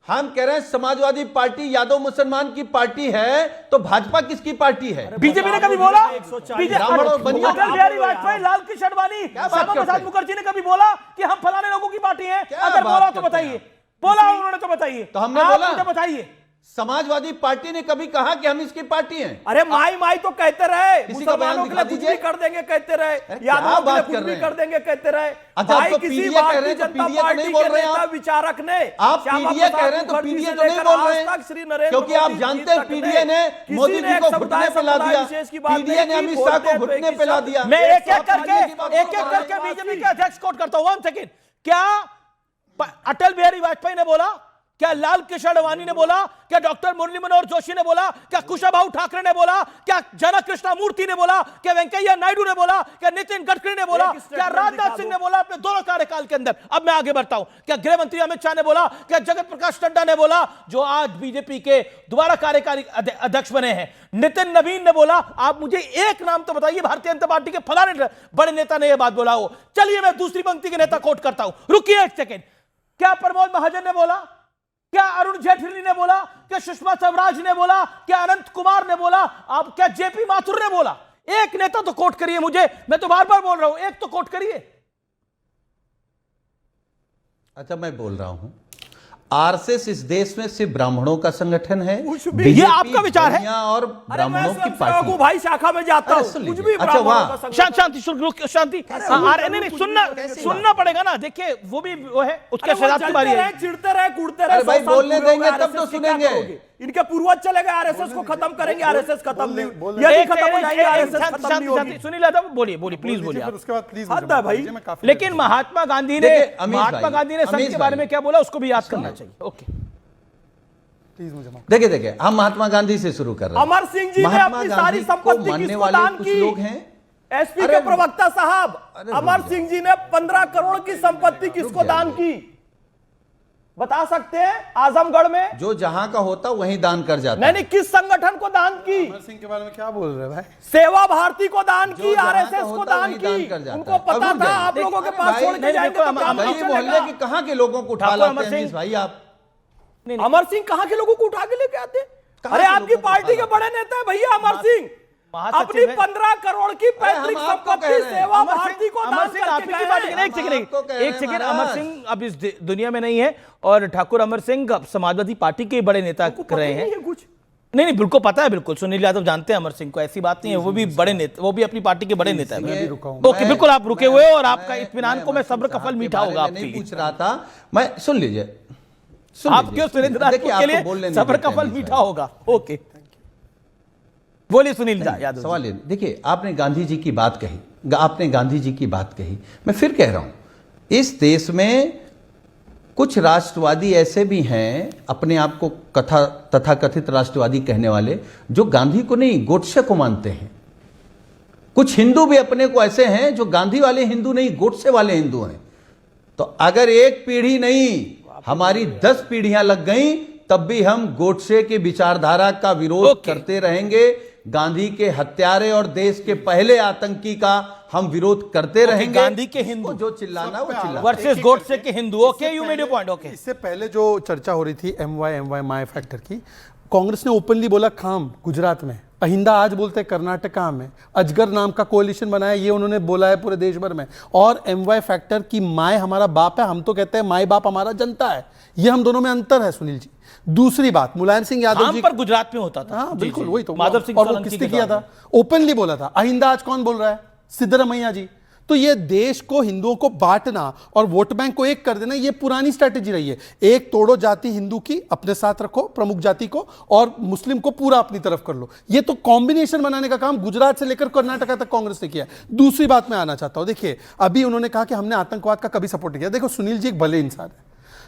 हम कह रहे हैं समाजवादी पार्टी यादव मुसलमान की पार्टी है, तो भाजपा किसकी पार्टी है? बीजेपी ने कभी बोला? ब्राह्मण और बनिया अटल बिहारी वाजपेयी, लाल कृष्ण आडवाणी, क्या बात श्यामा करते प्रसाद हैं? मुखर्जी ने कभी बोला कि हम फलाने लोगों की पार्टी हैं? क्या अगर बात बोला तो करते बताइए, हैं? बोला उन्होंने तो बताइए। तो हमने आप बोला? मुझे बताइए। समाजवादी पार्टी ने कभी कहा कि हम इसकी पार्टी हैं? अरे माई माई तो कहते रहे, किसी का बयान मुसलमानों के दिखा लिए कुछ दीजिए। भी कर देंगे कहते रहे, क्या यादवों के लिए बात कुछ कर भी रहे कर देंगे कहते रहे। अच्छा, भाई तो किसी पीडीए कह रहे भारतीय हैं, तो जनता पीडीए तो पार्टी नहीं बोल के रहे हैं नेता आप? विचारक ने आप श्यामा पीडीए प्रसाद कह रहे हैं, तो मुखर्जी पीडीए से तो नहीं लेकर बोल रहे आज हैं। तक श्री नरेंद्र क्योंकि आप मोदी जानते जी हैं तक पीडीए ने किसी मोदी ने जी एक को समुदाय घुटने पे ला दिया, विशेष की बात पीडीए नहीं ने की, अमित शाह को बोलते घुटने हैं पे ला कि दिया। मैं एक एक करके एक बीजेपी के अध्यक्ष कोट करता हूं। 1 सेकेंड। क्या अटल बिहारी वाजपेयी ने बोला? क्या लाल कृष्ण आडवाणी ने बोला? क्या डॉक्टर मुरली मनोहर जोशी ने बोला? क्या कुशाभाऊ ठाकरे ने बोला? क्या जन कृष्णामूर्ति ने बोला? क्या वेंकैया नायडू ने बोला? क्या नितिन गडकरी ने बोला? क्या राजनाथ सिंह ने बोला अपने दोनों कार्यकाल के अंदर? अब मैं आगे बढ़ता हूं। क्या गृह मंत्री अमित शाह ने बोला? क्या जगत प्रकाश नड्डा ने बोला, जो आज बीजेपी के दोबारा कार्यकारी अध्यक्ष बने हैं? नितिन नवीन ने बोला? आप मुझे एक नाम तो बताइए भारतीय जनता पार्टी के फलाने बड़े नेता ने यह बात बोला हो। चलिए मैं दूसरी पंक्ति के नेता कोट करता हूं, रुकिए 1 सेकेंड। क्या प्रमोद महाजन ने बोला? क्या अरुण जेटली ने बोला? क्या सुषमा स्वराज ने बोला? क्या अनंत कुमार ने बोला? आप क्या जेपी माथुर ने बोला? एक नेता तो कोट करिए मुझे, मैं तो बार बार बोल रहा हूं, एक तो कोट करिए। अच्छा, मैं बोल रहा हूं, आरएसएस इस देश में सिर्फ ब्राह्मणों का संगठन है। ये आपका विचार है? और ब्राह्मणों की पार्टी है। भाई शाखा में जाता हूं, कुछ भी अच्छा, ब्राह्मणों वाह। का संगठन। शांति शांति। नहीं सुनना पड़ेगा ना। देखिए वो भी वो है, उसके अरे वो शराब की बारी चलते है। रहे, चिढ़ते रहे, कूदते रहे, अरे भाई 100 साल बोलने पूरे हो देंगे गए, तब तो RSS की क्या सुनेंगे। करोगे? इनके पूर्वज चले गए, आरएसएस को खत्म करेंगे, आरएसएस खत्म नहीं यदि खत्म हो जाएंगे, आरएसएस खत्म नहीं होगी। सुनील यादव बोलिए प्लीज बोलिए आप। उसके बाद प्लीज हद है भाई। लेकिन महात्मा गांधी ने देखिए, अमीश भाई, संघ के बारे में क्या बोला उसको भी याद करना चाहिए। ओके प्लीज मुझे माफ। देखिए हम महात्मा गांधी से शुरू कर रहे हैं। अमर सिंह जी ने महात्मा अपनी गांधी सारी को संपत्ति मानने किसको वाले दान कुछ की? लोग हैं। एसपी अरे के प्रवक्ता साहब, अरे अमर रुक सिंह जी ने 15 करोड़ की संपत्ति किसको दान की? बता सकते हैं? आजमगढ़ में जो जहां का होता वहीं दान कर जाता। मैंने किस संगठन को दान की? अमर सिंह के बारे में क्या बोल रहे हैं भाई? सेवा भारती को दान की, जहां का आरएसएस को होता दान वहीं दान की। कर जाता उनको है। पता अब रुक था जाइए। आप लोगों के अरे पास भाई, छोड़ के नहीं, जाएंगे देखो, तो काम गली नहीं मोहल्ले चलेगा। के कहां के लोगों को उठा ठाकुर लाते अमर हैं सिंह। अमीश भाई आप? अमर सिंह कहां के लोगों को उठा के लेके आते? कहां अरे के आपकी लोगों को पार्टी उठा के बड़े नेता है भैया अमर सिंह। महासचिव अपनी है। 15 करोड़ की पैतृक हम आपको संपत्ति कह रहे हैं। सेवा अमर भारती को अमर दान सिंह करके आपकी गए पार्टी के हैं। एक आपको कह सेकंड रहे एक हैं सेकंड। महाराज। अमर सिंह अब इस दुनिया में नहीं है और ठाकुर अमर सिंह अब समाजवादी पार्टी के बड़े नेता उनको रहे पता हैं। नहीं है कुछ। नहीं बिल्कुल पता है, बिल्कुल। सुनील यादव जानते हैं अमर सिंह को, ऐसी बात नहीं है। वो भी बड़े नेता, वो भी अपनी पार्टी के बड़े नेता मैं भी है। रुका हूं। ओके, बिल्कुल आप रुके हुए और आपका इत्मीनान को मैं सब्र का फल मीठा होगा नहीं आपके पूछ रहा था मैं। सुन लीजिए आप क्यों सुरेंद्र राजपूत के लिए सब्र का फल मीठा होगा। ओके बोलिए सुनील यादव। सवाल ये देखिए, आपने गांधी जी की बात कही, आपने गांधी जी की बात कही। मैं फिर कह रहा हूं, इस देश में कुछ राष्ट्रवादी ऐसे भी हैं, अपने आप को तथाकथित राष्ट्रवादी कहने वाले, जो गांधी को नहीं गोडसे को मानते हैं। कुछ हिंदू भी अपने को ऐसे हैं जो गांधी वाले हिंदू नहीं, गोडसे वाले हिंदू हैं। तो अगर एक पीढ़ी नहीं, हमारी 10 पीढ़ियां लग गई, तब भी हम गोडसे की विचारधारा का विरोध करते रहेंगे। गांधी के हत्यारे और देश के पहले आतंकी का हम विरोध करते रहेंगे। गांधी के हिंदू जो चिल्लाना वो चिल्ला वर्सेस गोडसे के Hindu. Okay, you made your point. Okay, इससे पहले जो चर्चा हो रही थी एमवाई माई फैक्टर की, कांग्रेस ने ओपनली बोला खाम गुजरात में, अहिंदा आज बोलते हैं कर्नाटका में, अजगर नाम का कोalition बनाया, ये उन्होंने बोला है पूरे देश भर में। और एमवाई फैक्टर की माए हमारा बाप है, हम तो कहते हैं माए बाप हमारा जनता है। ये हम दोनों में अंतर है सुनील जी। दूसरी बात, मुलायम सिंह यादव जी पर गुजरात में होता था। हाँ बिल्कुल, वही तो माधव सिंह और वो सोलंकी किसने के किया था? ओपनली बोला था। अहिंदा आज कौन बोल रहा है? सिद्धरमैया जी। तो ये देश को, हिंदुओं को बांटना और वोट बैंक को एक कर देना, ये पुरानी स्ट्रैटेजी रही है। एक तोड़ो जाति हिंदू की, अपने साथ रखो प्रमुख जाति को, और मुस्लिम को पूरा अपनी तरफ कर लो। ये तो कॉम्बिनेशन बनाने का काम गुजरात से लेकर कर्नाटक तक कांग्रेस ने किया। दूसरी बात मैं आना चाहता हूं, देखिए अभी उन्होंने कहा कि हमने आतंकवाद का कभी सपोर्ट नहीं किया। देखो सुनील जी एक भले इंसान है।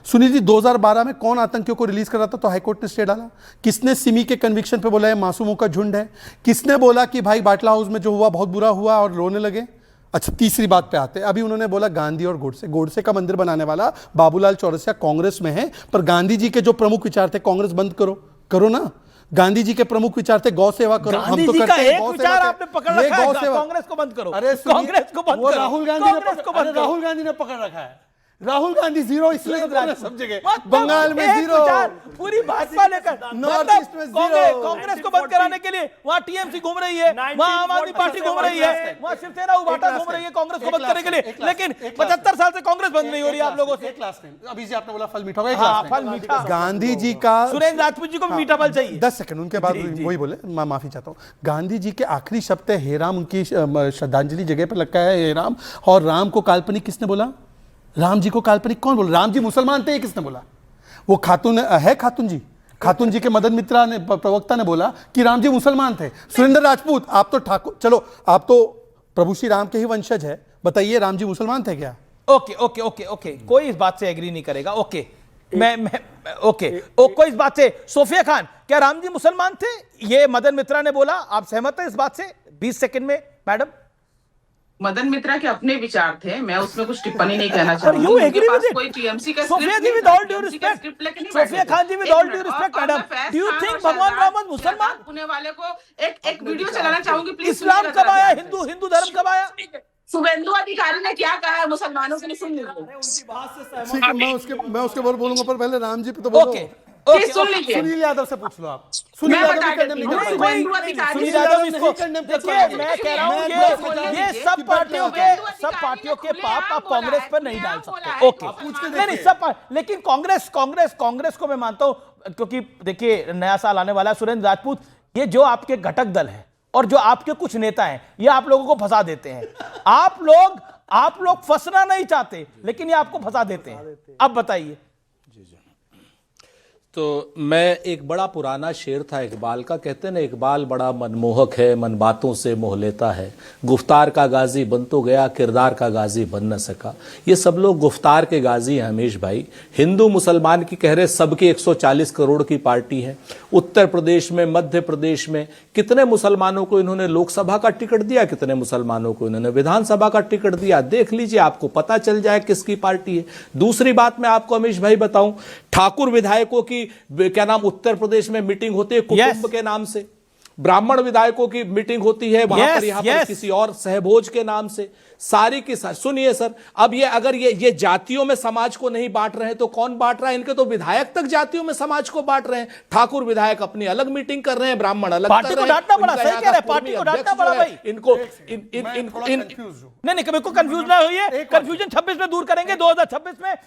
सुनील जी 2012 में कौन आतंकियों को रिलीज कर रहा था तो हाईकोर्ट ने स्टे डाला? किसने सिमी के कन्विक्शन पे बोला है मासूमों का झुंड है? किसने बोला कि भाई बाटला हाउस में जो हुआ बहुत बुरा हुआ और रोने लगे? अच्छा, तीसरी बात पे आते हैं। अभी उन्होंने बोला गांधी और गोडसे का मंदिर बनाने वाला बाबूलाल चौरसिया कांग्रेस में है, पर गांधी जी के जो प्रमुख विचार थे, कांग्रेस बंद करो ना। गांधी जी के प्रमुख विचार थे गौ सेवा करो, हम तो करते हैं। एक विचार आपने पकड़ रखा है, कांग्रेस को बंद करो। अरे कांग्रेस को बंद करो, राहुल गांधी ने पकड़ रखा है। राहुल गांधी जीरो, इसलिए तो सब जगह बंगाल में जीरो, पूरी भाजपा लेकर नॉर्थ ईस्ट में जीरो। कांग्रेस को बंद कराने के लिए वहां टीएमसी घूम रही है, वहां आम आदमी पार्टी घूम रही है, वहां शिवसेना उबाटा घूम रही है कांग्रेस को बंद करने के लिए। लेकिन 75 साल से कांग्रेस बंद नहीं हो रही है आप लोगों से। अभी जी आपने बोला फल मीठा होगा, फल मीठा। गांधी जी का, सुरेंद्र राजपूत जी को भी मीठा फल चाहिए। 10 सेकंड उनके बाद वही बोले, मैं माफी चाहता हूँ। गांधी जी के आखिरी शब्द है हे राम, उनकी श्रद्धांजलि जगह पर लगता है हे राम। और राम को काल्पनिक किसने बोला? राम जी को काल्पनिक कौन बोला? राम जी मुसलमान थे, किसने बोला? वो खातून है, खातून जी के मदन मित्रा ने, प्रवक्ता ने बोला कि राम जी मुसलमान थे। सुरेंद्र राजपूत, आप तो ठाकुर, चलो आप तो प्रभु श्री राम के ही वंशज है, बताइए राम जी मुसलमान थे क्या? ओके, कोई इस बात से एग्री नहीं करेगा। ओके, कोई इस बात से, सोफिया खान, क्या राम जी मुसलमान थे? ये मदन मित्रा ने बोला, आप सहमत हैं इस बात से? 20 सेकंड में मैडम। मदन मित्रा के अपने विचार थे, मैं उसमें कुछ टिप्पणी नहीं कहना चाहूंगी। उनके पास कोई टीएमसी का Sofia ji with all due respect, Sofia Khan ji with all due respect madam, do you think Bhagwan Ram was मुसलमान? पुणे वाले को एक वीडियो चलाना चाहूंगी प्लीज। इस्लाम कब आया? हिंदू धर्म कब आया? शुभेंदु अधिकारी ने क्या कहा है मुसलमानों के लिए, सुन लीजिए। मैं उसके बारे बोलूंगा, पर पहले राम जी पे तो बोलो। सुन लीजिए, सुनील यादव से पूछ लो आप। सुनील यादव इसको, देखिए मैं कह रहा हूँ ये सब पार्टियों के पाप आप कांग्रेस पर नहीं डाल सकते। ओके, नहीं सब, लेकिन कांग्रेस को मैं मानता हूं, क्योंकि देखिए नया साल आने वाला है। सुरेंद्र राजपूत, ये जो आपके घटक दल है और जो आपके कुछ नेता हैं, ये आप लोगों को फंसा देते हैं। आप लोग फंसना नहीं चाहते, लेकिन ये आपको फंसा देते हैं। अब बताइए। तो मैं, एक बड़ा पुराना शेर था इकबाल का, कहते ना इकबाल बड़ा मनमोहक है, मन बातों से मोह लेता है, गुफ्तार का गाजी बन तो गया, किरदार का गाजी बन न सका। ये सब लोग गुफ्तार के गाजी हैं हमीश भाई। हिंदू मुसलमान की कह रहे सबकी 140 करोड़ की पार्टी है। उत्तर प्रदेश में, मध्य प्रदेश में कितने मुसलमानों को इन्होंने लोकसभा का टिकट दिया, कितने मुसलमानों को इन्होंने विधानसभा का टिकट दिया, देख लीजिए, आपको पता चल जाए किसकी पार्टी है। दूसरी बात मैं आपको हमीश भाई बताऊं, ठाकुर विधायकों की क्या नाम उत्तर प्रदेश में मीटिंग होती है कुटुंब के नाम से, ब्राह्मण विधायकों की मीटिंग होती है वहां पर, यहां पर किसी और सहभोज के नाम से, सारी की सारी। सुनिए सर, अब ये अगर ये जातियों में समाज को नहीं बांट रहे हैं तो कौन बांट रहा है? इनके तो विधायक तक जातियों में समाज को बांट रहे हैं। ठाकुर विधायक अपनी अलग मीटिंग कर रहे हैं, ब्राह्मण अलग कर रहे हैं। पार्टी को डांटना पड़ा, सही कह रहे हैं, पार्टी को डांटना पड़ा भाई इनको। नहीं, कभी को कंफ्यूज ना होइए, कंफ्यूजन 26 में दूर करेंगे। 2026 में